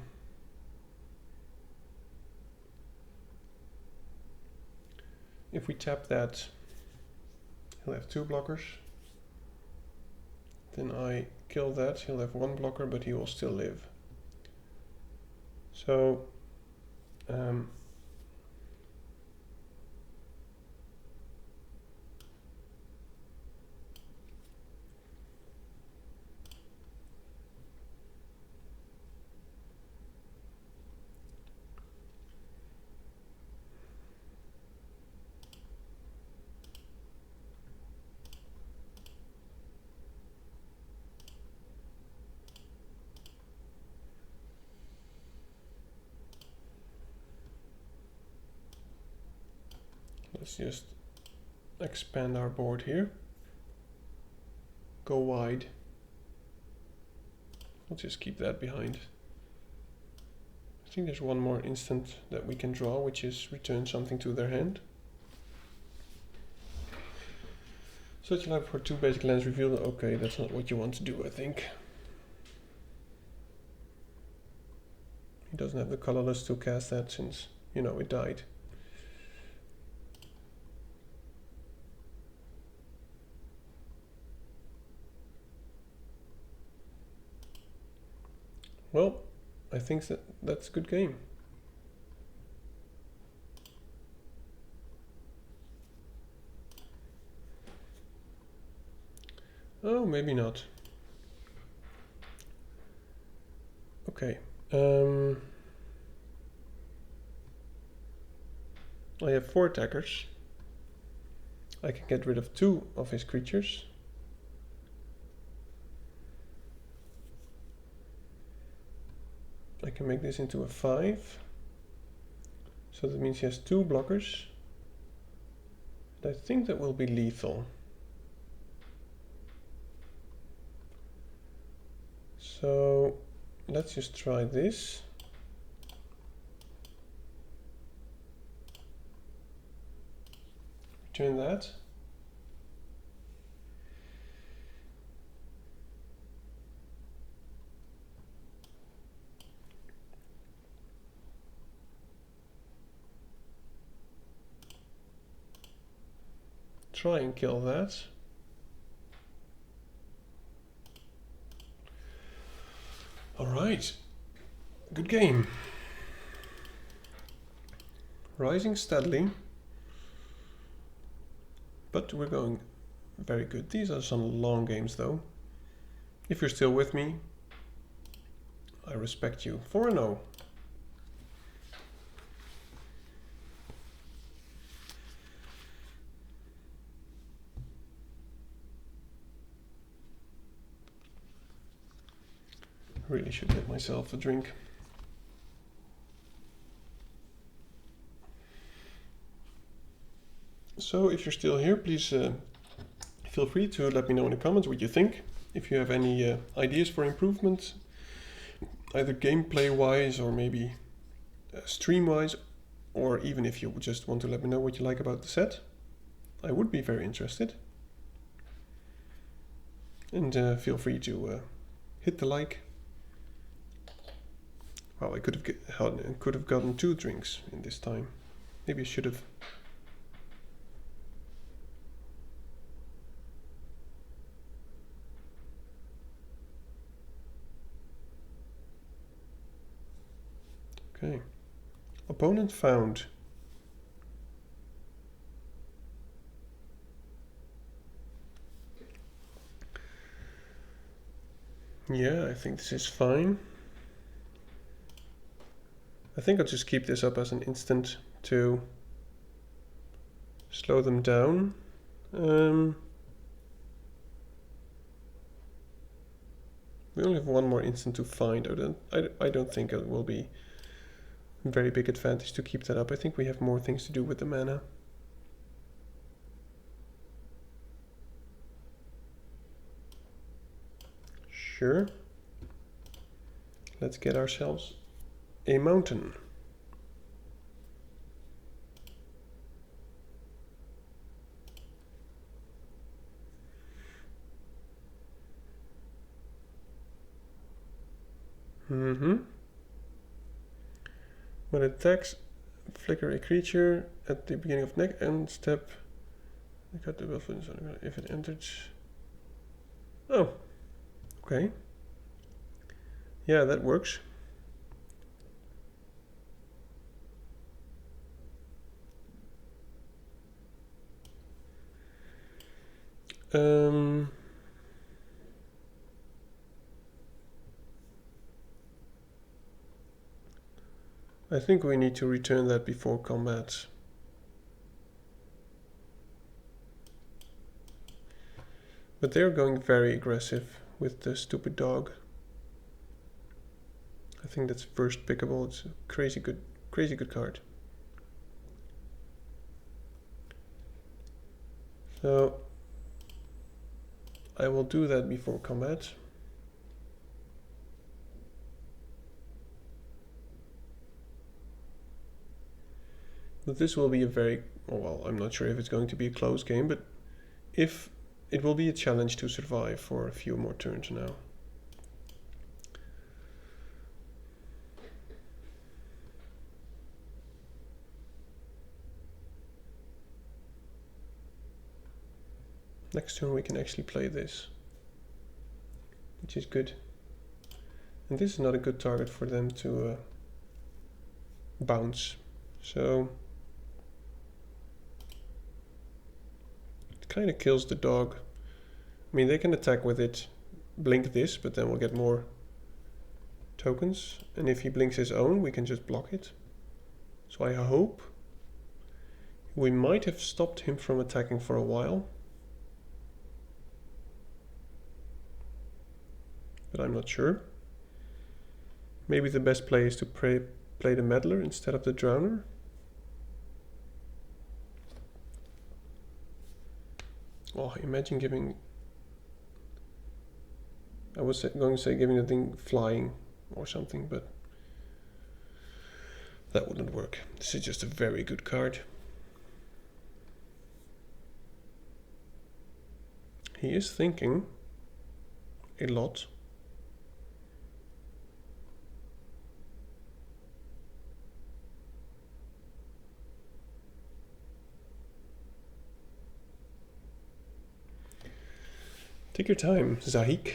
If we tap that, he'll have 2 blockers. Then I kill that, he'll have 1 blocker, but he will still live. So, let's just expand our board here. Go wide. We'll just keep that behind. I think there's one more instant that we can draw, which is return something to their hand. Such a life for 2 basic lands revealed. Okay, that's not what you want to do, I think. He doesn't have the colorless to cast that since, you know, it died. Well, I think that's a good game. Oh, maybe not. Okay. I have 4 attackers. I can get rid of 2 of his creatures. I can make this into a 5. So that means he has 2 blockers. And I think that will be lethal. So let's just try this. Return that. Try and kill that. Alright, good game. Rising steadily, but we're going very good. These are some long games though. If you're still with me, I respect you. 4-0. Really should get myself a drink. So if you're still here, please feel free to let me know in the comments what you think. If you have any ideas for improvement, either gameplay wise or maybe stream wise, or even if you just want to let me know what you like about the set, I would be very interested. And feel free to hit the like. Well, I could have gotten 2 drinks in this time. Maybe I should have. Okay. Opponent found. Yeah, I think this is fine. I think I'll just keep this up as an instant to slow them down. We only have 1 more instant to find. I don't think it will be a very big advantage to keep that up. I think we have more things to do with the mana. Sure. Let's get ourselves a mountain. When it attacks, flicker a creature at the beginning of next end step. Cut the buff if it enters. Oh, okay. Yeah, that works. I think we need to return that before combat. But they're going very aggressive with the stupid dog. I think that's first pickable. It's a crazy good card. So I will do that before combat. But this will be a very, well, I'm not sure if it's going to be a close game, but if it will be a challenge to survive for a few more turns now. Next turn we can actually play this, which is good. And this is not a good target for them to bounce. So it kind of kills the dog. I mean, they can attack with it, blink this, but then we'll get more tokens. And if he blinks his own, we can just block it. So I hope we might have stopped him from attacking for a while. But I'm not sure. Maybe the best play is to play the Meddler instead of the Drowner. Oh, imagine giving... I was going to say giving the thing flying or something, but that wouldn't work. This is just a very good card. He is thinking a lot. Take your time, Zahik.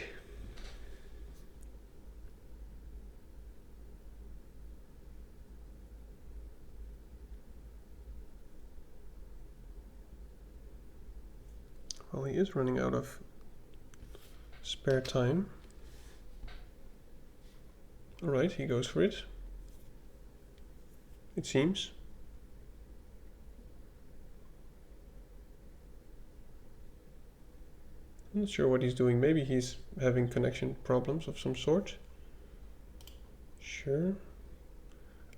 Well, he is running out of spare time. Alright, he goes for it. It seems. I'm not sure what he's doing. Maybe he's having connection problems of some sort. Sure.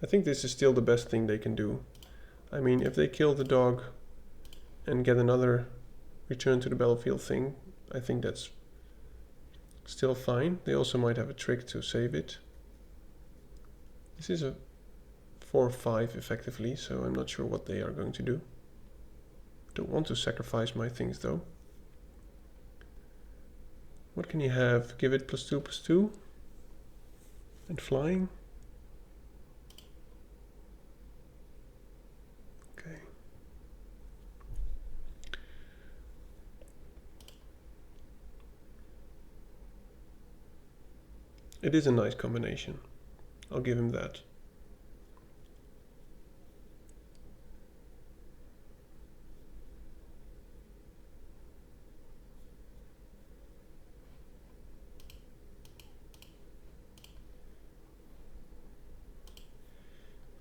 I think this is still the best thing they can do. I mean, if they kill the dog and get another return to the battlefield thing, I think that's still fine. They also might have a trick to save it. This is a 4/5 effectively, so I'm not sure what they are going to do. Don't want to sacrifice my things though. What can you have? Give it +2/+2 and flying. Okay. It is a nice combination. I'll give him that.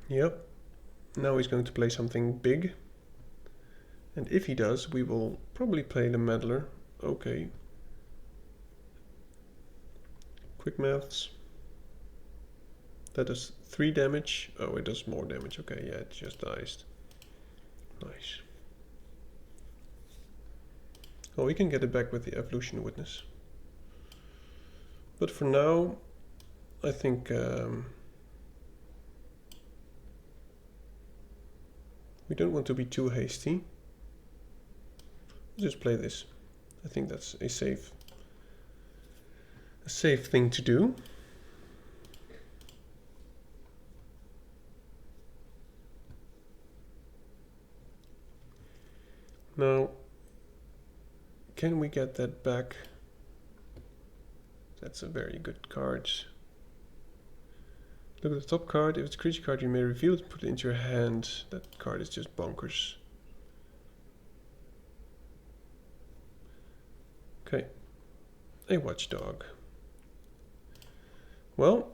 Yep. Now he's going to play something big. And if he does, we will probably play the Meddler. Okay. Quick maths. That does 3 damage. Oh, it does more damage. Okay, yeah, it just dies. Nice. Oh, we can get it back with the Evolution Witness. But for now, I think we don't want to be too hasty. Just play this. I think that's a safe thing to do. Now, can we get that back? That's a very good card. Look at the top card. If it's a creature card, you may reveal it, put it into your hand. That card is just bonkers. Okay. A watchdog. Well,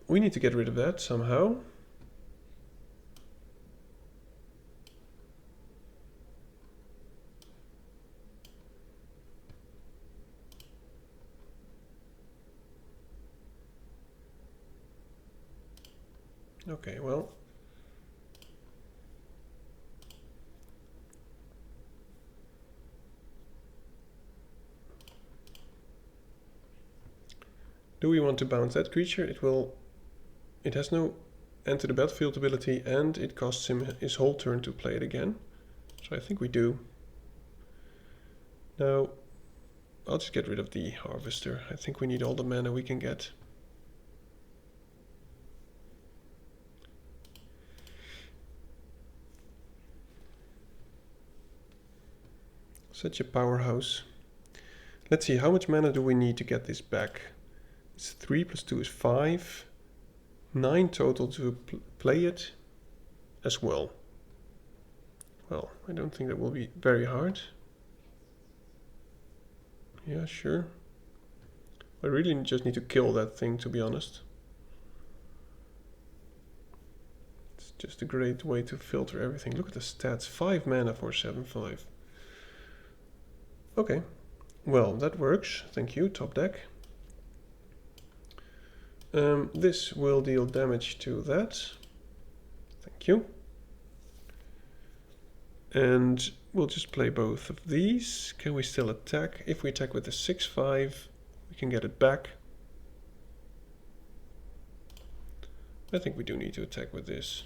we need to get rid of that somehow. Okay, well. Do we want to bounce that creature? It has no enter the battlefield ability and it costs him his whole turn to play it again. So I think we do. Now, I'll just get rid of the harvester. I think we need all the mana we can get. Such a powerhouse. Let's see, how much mana do we need to get this back? It's 3 plus 2 is 5. 9 total to play it as well. Well, I don't think that will be very hard. Yeah, sure. I really just need to kill that thing, to be honest. It's just a great way to filter everything. Look at the stats. 5 mana for 7/5. Okay. Well, that works. Thank you, top deck. This will deal damage to that. Thank you. And we'll just play both of these. Can we still attack? If we attack with the 6/5, we can get it back. I think we do need to attack with this.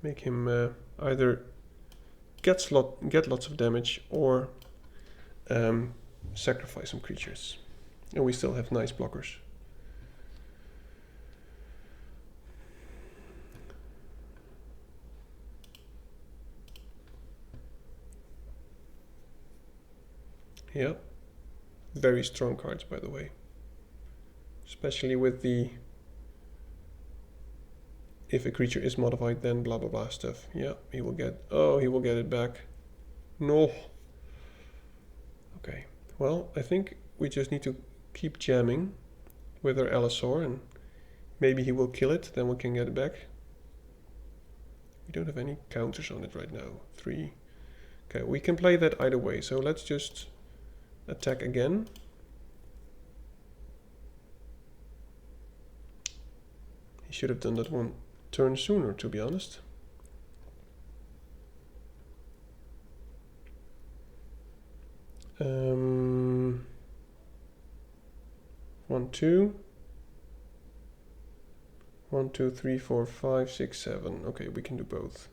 Make him either get lots of damage or sacrifice some creatures. And we still have nice blockers. Yeah, very strong cards, by the way. Especially with the if a creature is modified, then blah blah blah stuff. Yeah, he will get it back. No. Okay, well, I think we just need to keep jamming with our Allosaur, and maybe he will kill it, then we can get it back. We don't have any counters on it right now. 3. Okay, we can play that either way, so let's just attack again. He should have done that one turn sooner, to be honest. One, two. 1, 2, 3, 4, 5, 6, 7. Okay, we can do both.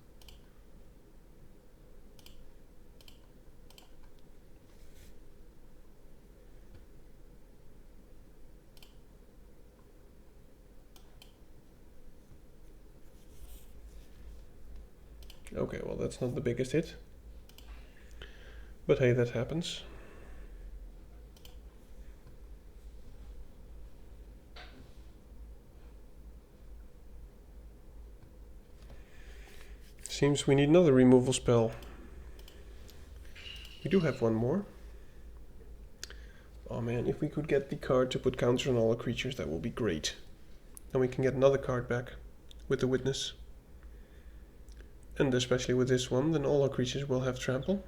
Okay, well, that's not the biggest hit. But hey, that happens. Seems we need another removal spell. We do have one more. Oh man, if we could get the card to put counters on all the creatures, that would be great. Then we can get another card back with the Witness. And especially with this one, then all our creatures will have trample.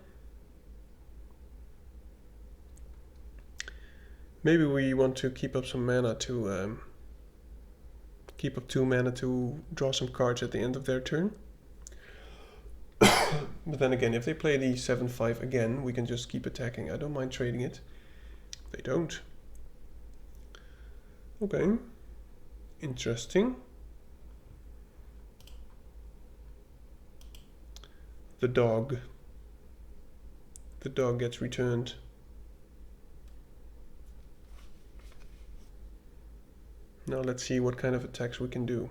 Maybe we want to keep up some mana to keep up 2 mana to draw some cards at the end of their turn. But then again, if they play the 7/5 again, we can just keep attacking. I don't mind trading it. They don't. Okay. Interesting. The dog. The dog gets returned. Now let's see what kind of attacks we can do.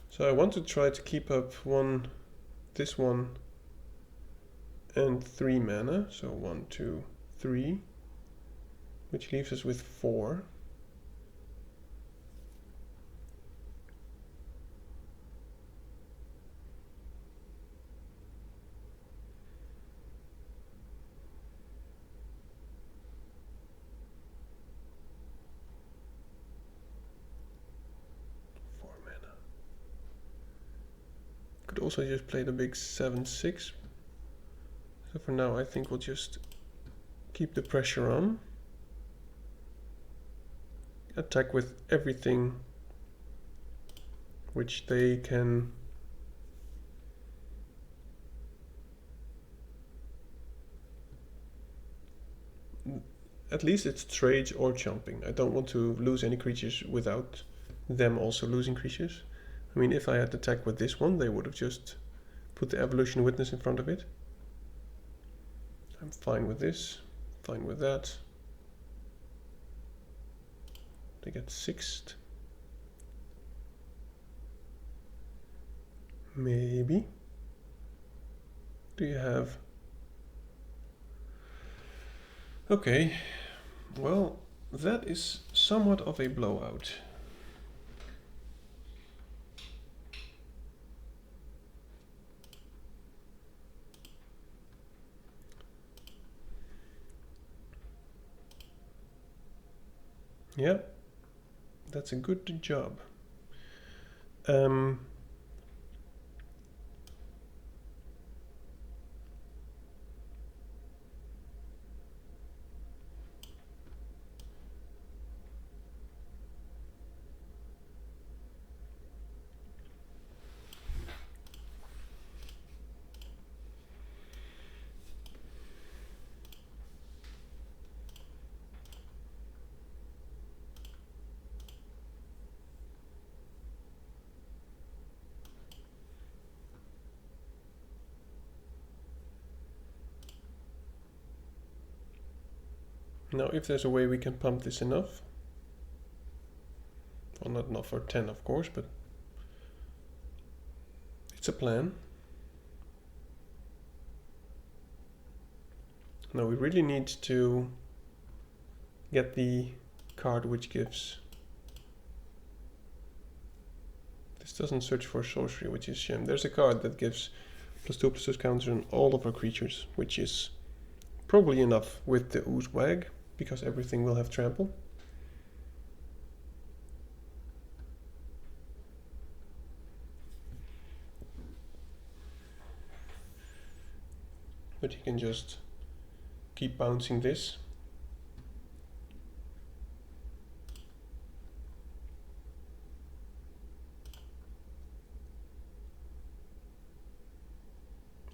So I want to try to keep up this one, and 3 mana. So 1, 2, 3, which leaves us with 4. Could also just play the big 7/6. So for now, I think we'll just keep the pressure on. Attack with everything which they can at least it's trades or jumping. I don't want to lose any creatures without them also losing creatures. I mean, if I had attacked with this one, they would have just put the Evolution Witness in front of it. I'm fine with this, fine with that. They get sixth. Maybe. Do you have... Okay, well, that is somewhat of a blowout. Yeah, that's a good job. Now, if there's a way we can pump this enough, well, not enough for 10, of course, but it's a plan. Now, we really need to get the card which gives... This doesn't search for sorcery, which is shame. There's a card that gives +2/+2 counter on all of our creatures, which is probably enough with the Ooze Wag, because everything will have trample. But you can just keep bouncing this.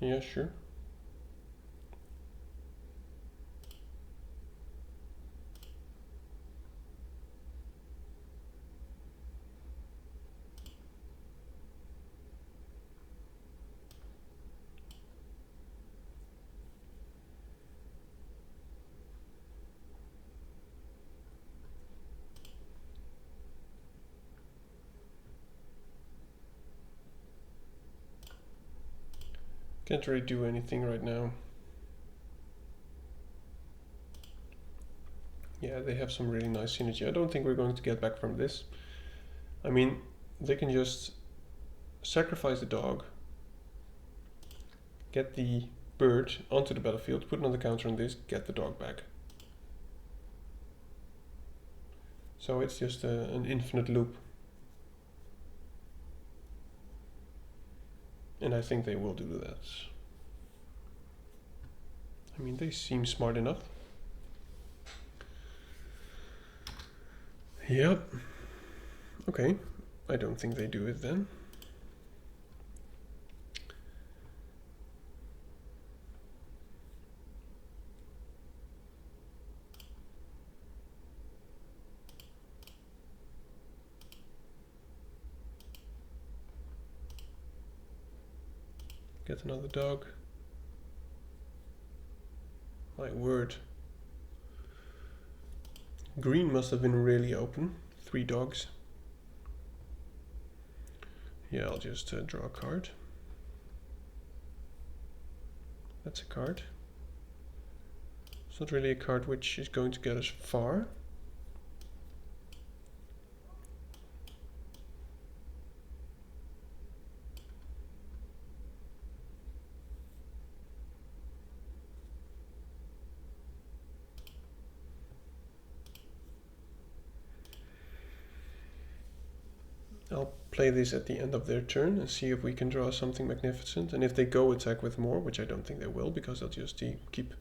Yeah, sure. Can't really do anything right now. Yeah, they have some really nice synergy. I don't think we're going to get back from this. I mean, they can just sacrifice the dog, get the bird onto the battlefield, put another counter on this, get the dog back. So it's just an infinite loop. And I think they will do that. I mean, they seem smart enough. Yep. Okay. I don't think they do it then. Get another dog. My word. Green must have been really open. 3 dogs. Yeah, I'll just draw a card. That's a card. It's not really a card which is going to get us far. I'll play this at the end of their turn and see if we can draw something magnificent. And if they go attack with more, which I don't think they will, because they'll just keep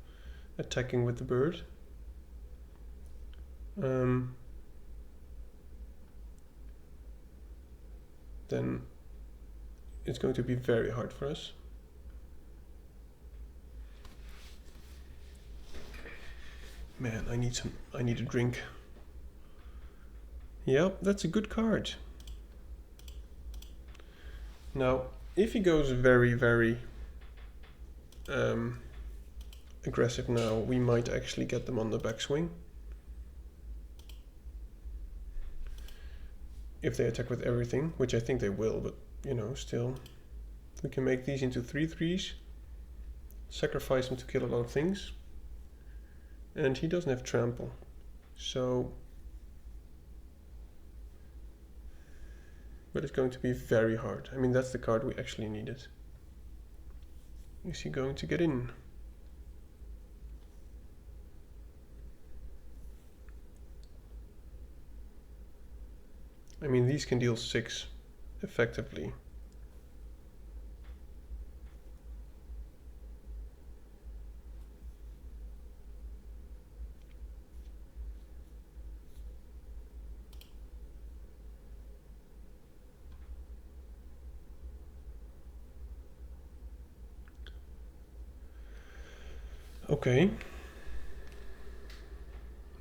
attacking with the bird. Then it's going to be very hard for us. Man, I need a drink. Yep, that's a good card. Now, if he goes very, very aggressive now, we might actually get them on the backswing. If they attack with everything, which I think they will, but you know, still. We can make these into 3/3s, sacrifice them to kill a lot of things. And he doesn't have trample, so... But it's going to be very hard. I mean, that's the card we actually needed. Is he going to get in? I mean, these can deal 6 effectively. Okay.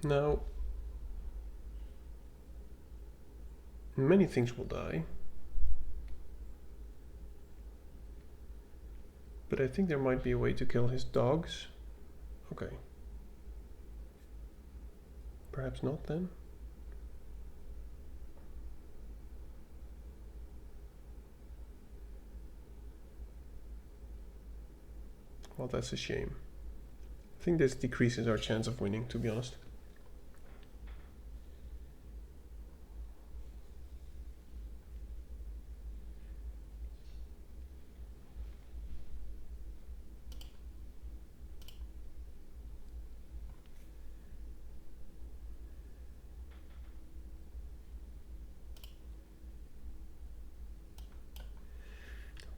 Now, many things will die. But I think there might be a way to kill his dogs. Okay. Perhaps not then. Well, that's a shame. I think this decreases our chance of winning, to be honest.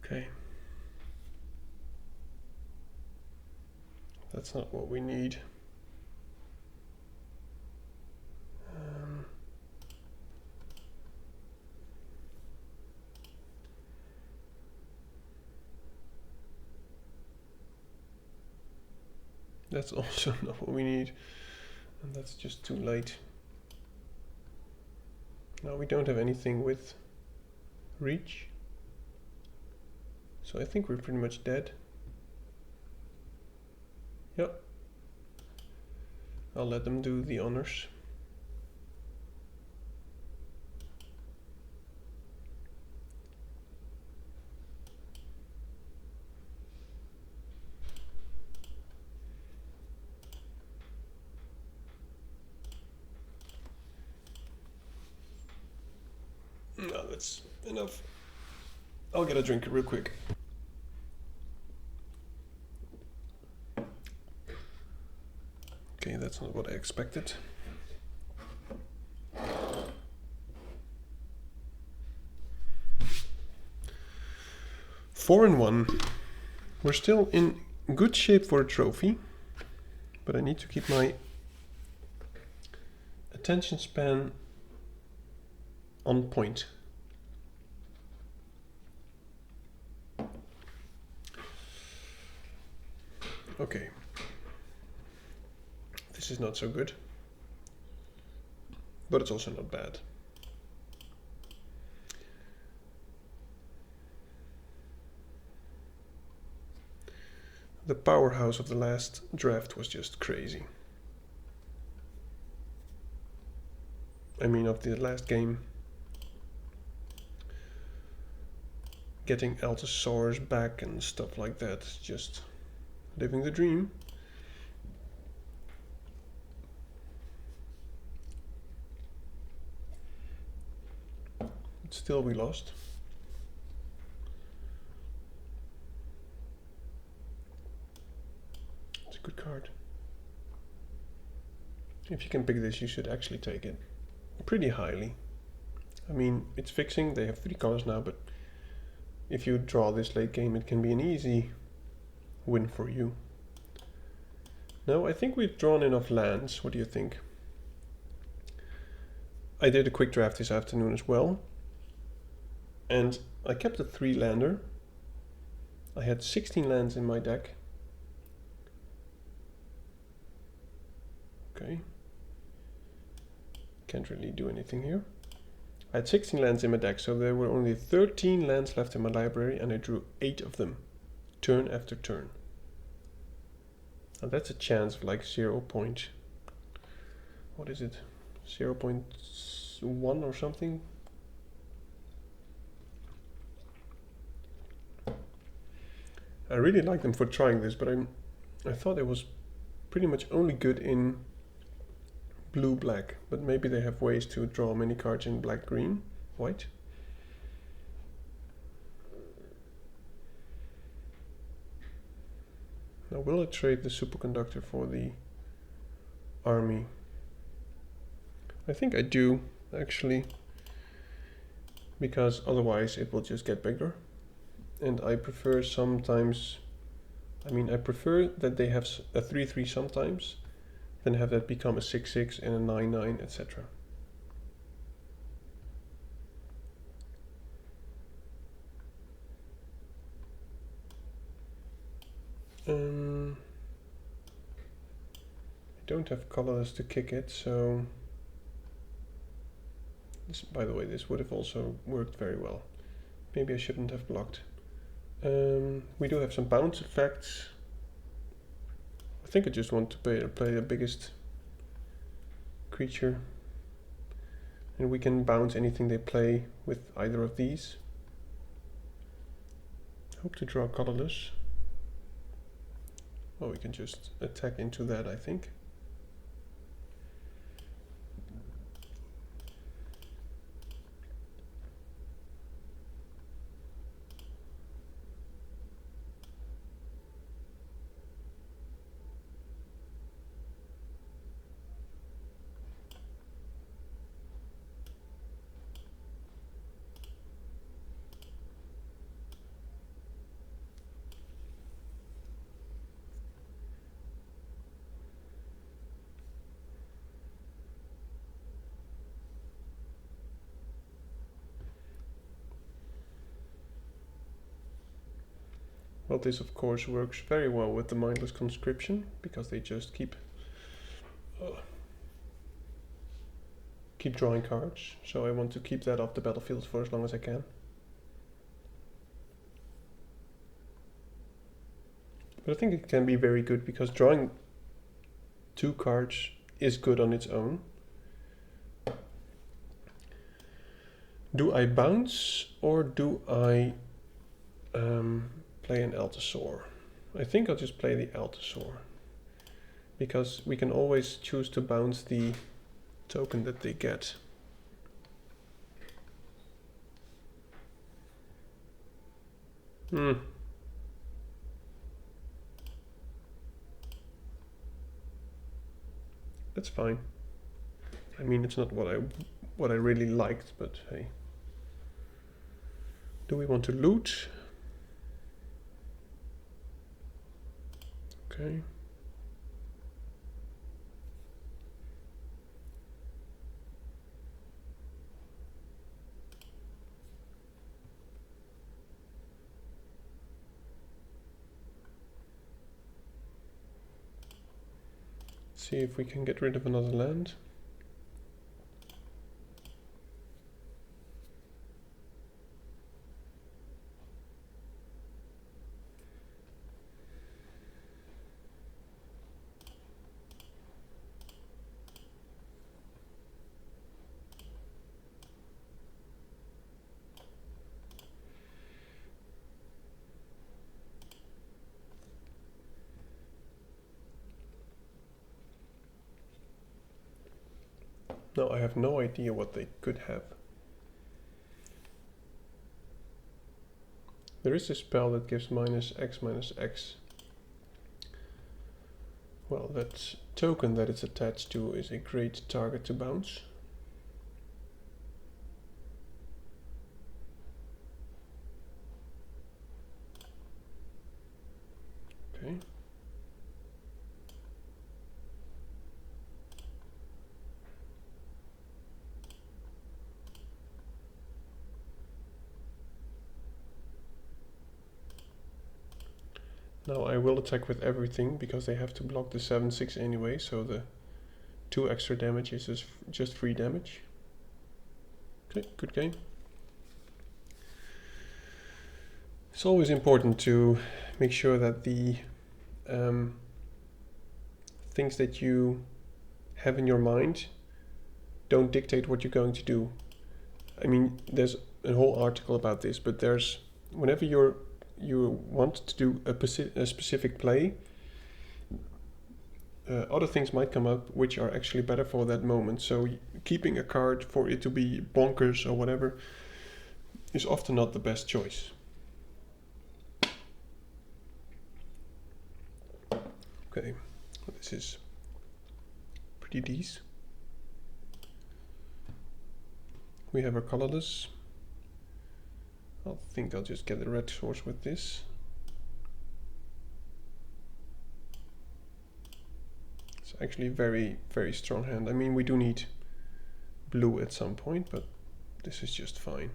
Okay. That's not what we need. That's also not what we need. And that's just too late. Now we don't have anything with reach. So I think we're pretty much dead. Yep. I'll let them do the honors. No, that's enough. I'll get a drink real quick. Okay, that's not what I expected. Four and 1. We're still in good shape for a trophy, but I need to keep my attention span on point. Okay. This is not so good, but it's also not bad. The powerhouse of the last draft was just crazy. I mean, of the last game. Getting Altosaurus back and stuff like that, just living the dream. But still we lost. It's a good card. If you can pick this, you should actually take it pretty highly. I mean, it's fixing, they have 3 colors now, but if you draw this late game, it can be an easy win for you. Now, I think we've drawn enough lands. What do you think? I did a quick draft this afternoon as well. And I kept a 3-lander. I had 16 lands in my deck. Okay. Can't really do anything here. I had 16 lands in my deck, so there were only 13 lands left in my library, and I drew 8 of them, turn after turn. Now that's a chance of like 0. What is it? 0.1 or something? I really like them for trying this, but I thought it was pretty much only good in blue-black, but maybe they have ways to draw many cards in black-green, white. Now will I trade the superconductor for the army? I think I do, actually, because otherwise it will just get bigger. And I prefer sometimes, I prefer that they have a 3/3 sometimes, then have that become a 6/6 and a 9/9, etc. I don't have colors to kick it, so this, by the way, this would have also worked very well. Maybe I shouldn't have blocked. We do have some bounce effects. I think I just want to play the biggest creature, and we can bounce anything they play with either of these. Hope to draw colorless. Well, we can just attack into that, I think. Well, this of course works very well with the mindless conscription, because they just keep drawing cards, so I want to keep that off the battlefield for as long as I can. But I think it can be very good, because drawing 2 cards is good on its own. Do I bounce or do I play an Altasaur? I think I'll just play the Altasaur, because we can always choose to bounce the token that they get. That's fine. I mean, it's not what I really liked, but hey. Do we want to loot? Okay. See if we can get rid of another land. No, I have no idea what they could have. There is a spell that gives -X/-X. Well, that token that it's attached to is a great target to bounce. Okay. Now I will attack with everything, because they have to block the 7/6 anyway, so the 2 extra damage is just free damage. Okay, good game. It's always important to make sure that the things that you have in your mind don't dictate what you're going to do. I mean, there's a whole article about this, but there's whenever you want to do a specific play, other things might come up which are actually better for that moment. So keeping a card for it to be bonkers or whatever is often not the best choice. Okay, this is pretty decent. We have our colorless. I think I'll just get the red source with this. It's actually a very, very strong hand. I mean, we do need blue at some point, but this is just fine.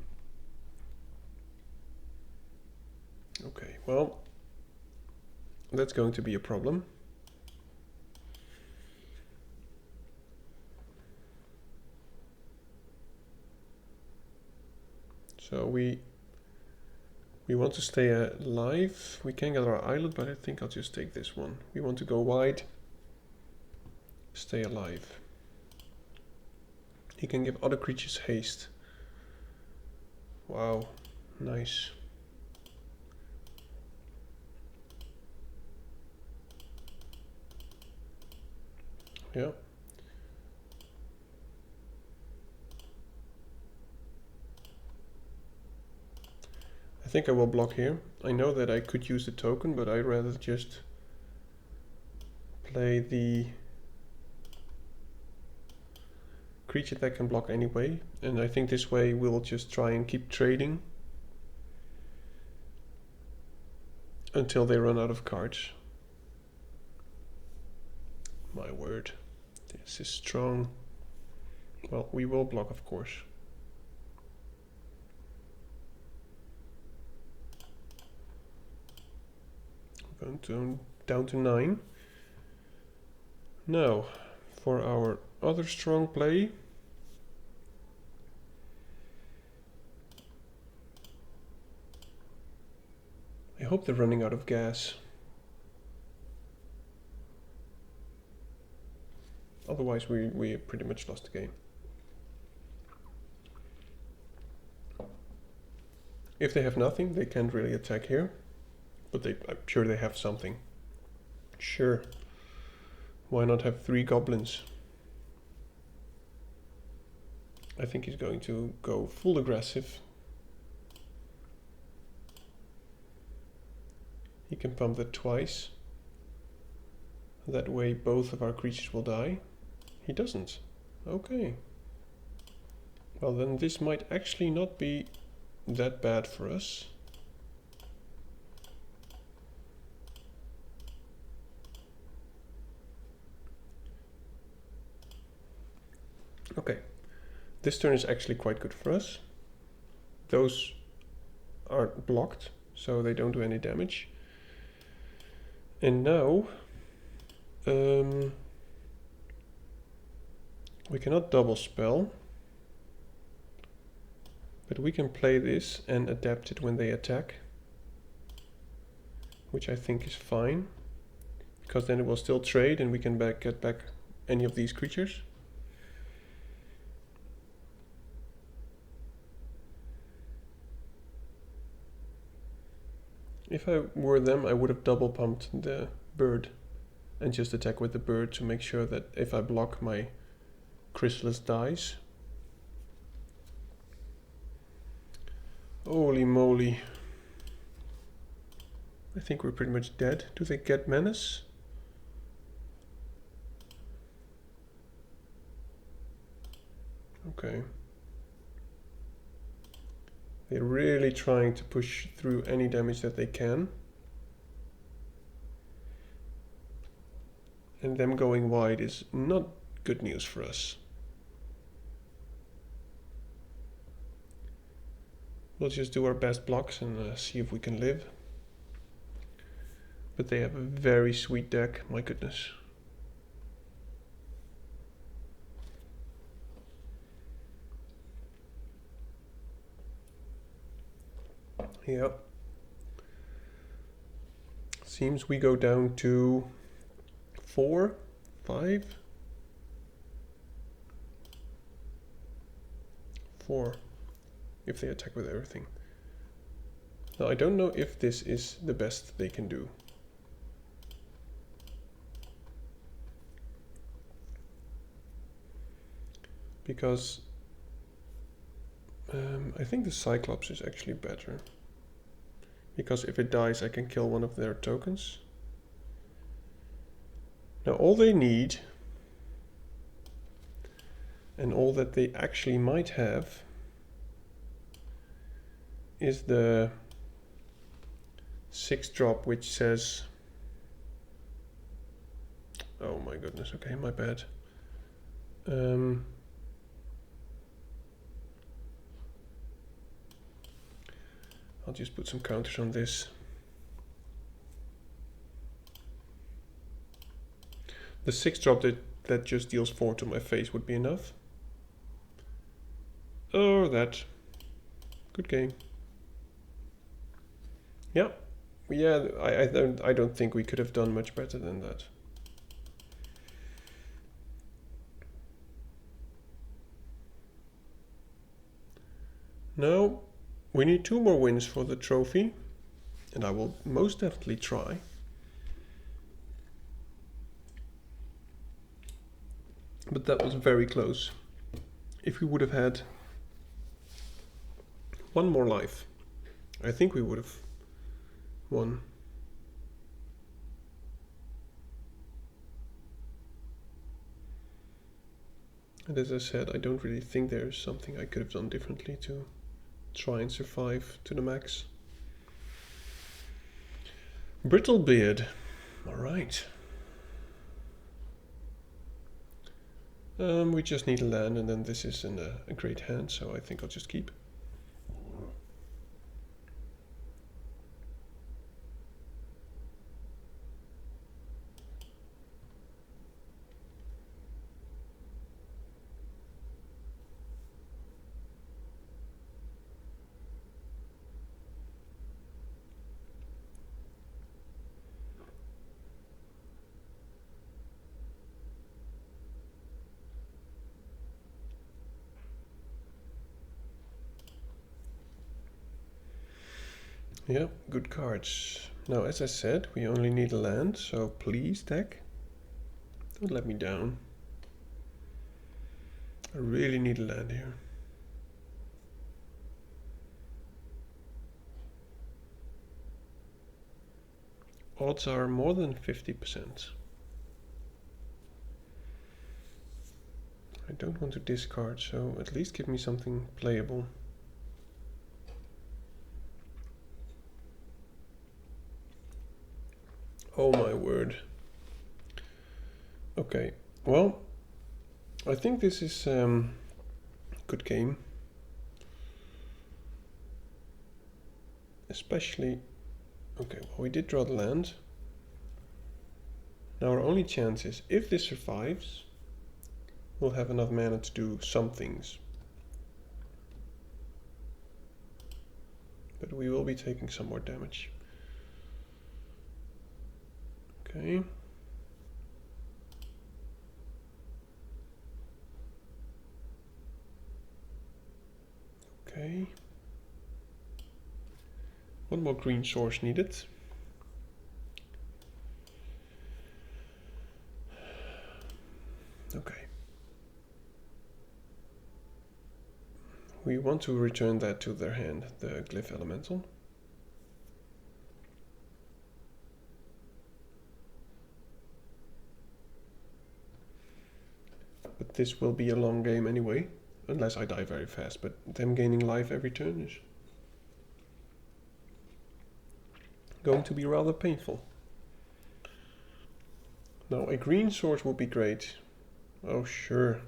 Okay, well, that's going to be a problem. So we want to stay alive. We can get our island, but I think I'll just take this one. We want to go wide, stay alive. He can give other creatures haste. Wow, nice. Yeah. I think I will block here. I know that I could use the token, but I'd rather just play the creature that can block anyway. And I think this way we'll just try and keep trading until they run out of cards. My word, this is strong. Well, we will block, of course. Going down to 9. Now, for our other strong play, I hope they're running out of gas. Otherwise, we pretty much lost the game. If they have nothing, they can't really attack here. But I'm sure they have something. Sure. Why not have 3 goblins? I think he's going to go full aggressive. He can pump that twice. That way both of our creatures will die. He doesn't. Okay. Well, then this might actually not be that bad for us. Okay, this turn is actually quite good for us. Those are blocked, so they don't do any damage. And now we cannot double spell, but we can play this and adapt it when they attack, which I think is fine, because then it will still trade and we can get back any of these creatures. If I were them, I would have double pumped the bird and just attack with the bird to make sure that if I block, my chrysalis dies. Holy moly. I think we're pretty much dead. Do they get menace? Okay. They're really trying to push through any damage that they can. And them going wide is not good news for us. We'll just do our best blocks and see if we can live. But they have a very sweet deck, my goodness. Yep. Seems we go down to 4, 5, 4 if they attack with everything. Now I don't know if this is the best they can do. Because I think the Cyclops is actually better. Because if it dies I can kill one of their tokens. Now all they need, and all that they actually might have, is the 6-drop which says, oh my goodness, okay, my bad. I'll just put some counters on this. The 6-drop that just deals 4 to my face would be enough. Oh, that. Good game. Yeah. Yeah, I don't think we could have done much better than that. Now, we need 2 more wins for the trophy, and I will most definitely try. But that was very close. If we would have had 1 more life, I think we would have won. And as I said, I don't really think there's something I could have done differently to try and survive to the max. Brittlebeard. Alright. We just need a land, and then this is in a great hand, so I think I'll just keep. Yeah, good cards. Now, as I said, we only need a land, so please, deck, don't let me down. I really need a land here. Odds are more than 50%. I don't want to discard, so at least give me something playable. Oh my word. Okay, well, I think this is a good game. Especially, okay, well, we did draw the land. Now our only chance is, if this survives, we'll have enough mana to do some things. But we will be taking some more damage. Okay. Okay. One more green source needed. Okay. We want to return that to their hand, the glyph elemental. But this will be a long game anyway, unless I die very fast, but them gaining life every turn is going to be rather painful. Now a green source would be great. Oh sure.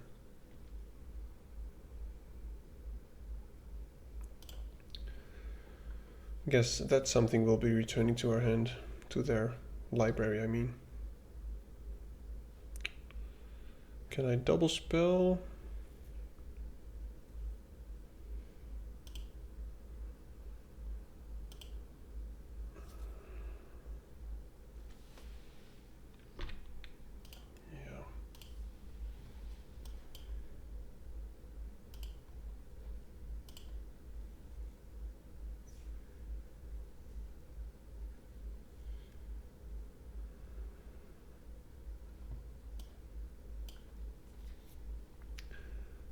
Guess that's something we'll be returning to our hand, to their library I mean. Can I double spell?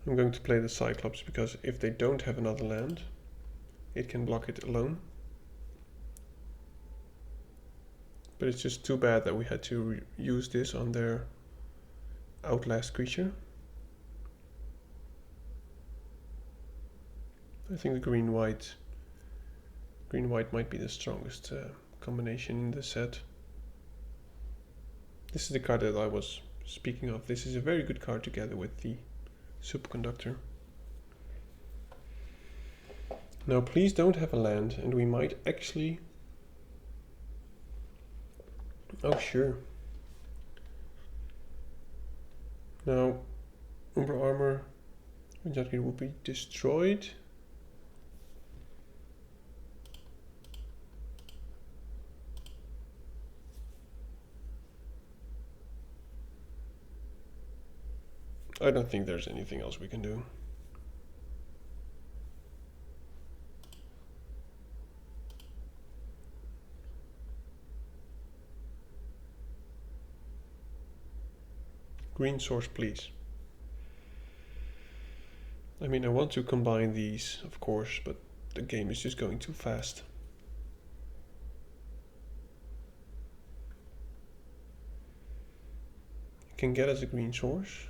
I'm going to play the Cyclops because if they don't have another land, it can block it alone. But it's just too bad that we had to use this on their Outlast creature. I think the green-white might be the strongest combination in the set. This is the card that I was speaking of. This is a very good card together with the Superconductor. Now please don't have a land, and we might actually... Oh sure. Now Umbra Armor will be destroyed. I don't think there's anything else we can do. Green source, please. I mean, I want to combine these, of course, but the game is just going too fast. You can get us a green source.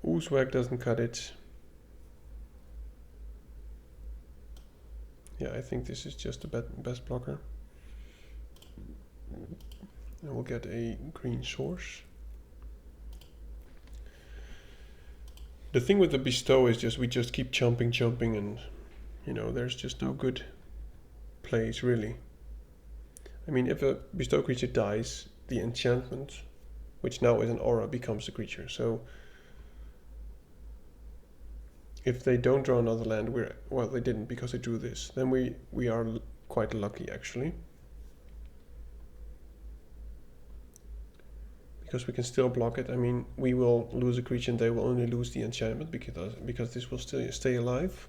Oozwag doesn't cut it. Yeah, I think this is just the best blocker. And we'll get a green source. The thing with the bestow is just we just keep jumping and you know, there's just no good plays really. I mean, if a bestow creature dies, the enchantment, which now is an aura, becomes the creature. So if they don't draw another land, well, they didn't because they drew this, then we are quite lucky actually. Because we can still block it. I mean, we will lose a creature and they will only lose the enchantment because this will still stay alive.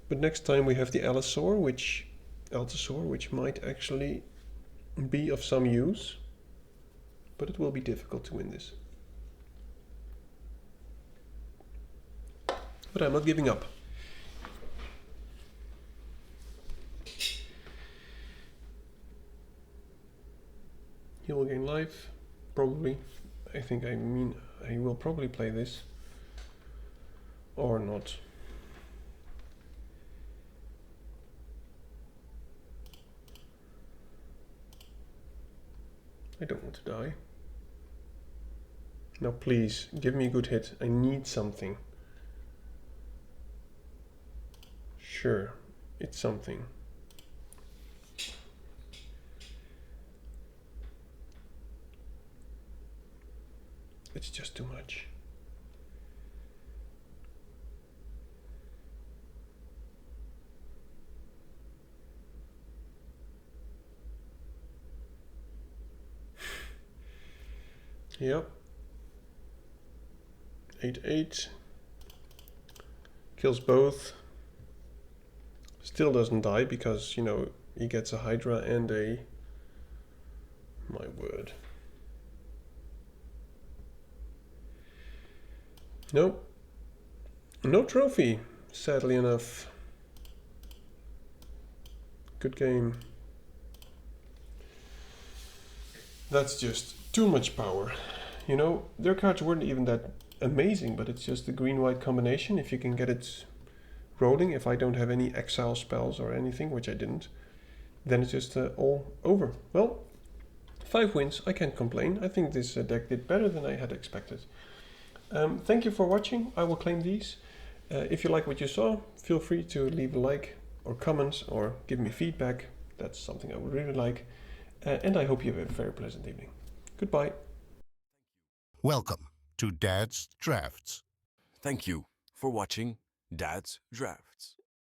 But next time we have the Allosaur, which might actually be of some use. But it will be difficult to win this. But I'm not giving up. He will gain life, probably. I mean, I will probably play this. Or not. I don't want to die. Now please, give me a good hit. I need something. Sure, it's something. It's just too much. Yep. 8/8. Kills both. Still doesn't die because, you know, he gets a Hydra and a... My word. Nope. No trophy, sadly enough. Good game. That's just too much power. You know, their cards weren't even that amazing, but it's just the green-white combination. If you can get it rolling, if I don't have any exile spells or anything, which I didn't, then it's just all over. Well, 5 wins, I can't complain. I think this deck did better than I had expected. Thank you for watching. I will claim these. If you like what you saw, feel free to leave a like or comment or give me feedback. That's something I would really like. And I hope you have a very pleasant evening. Goodbye. Welcome to Dad's Drafts. Thank you for watching Dad's Drafts.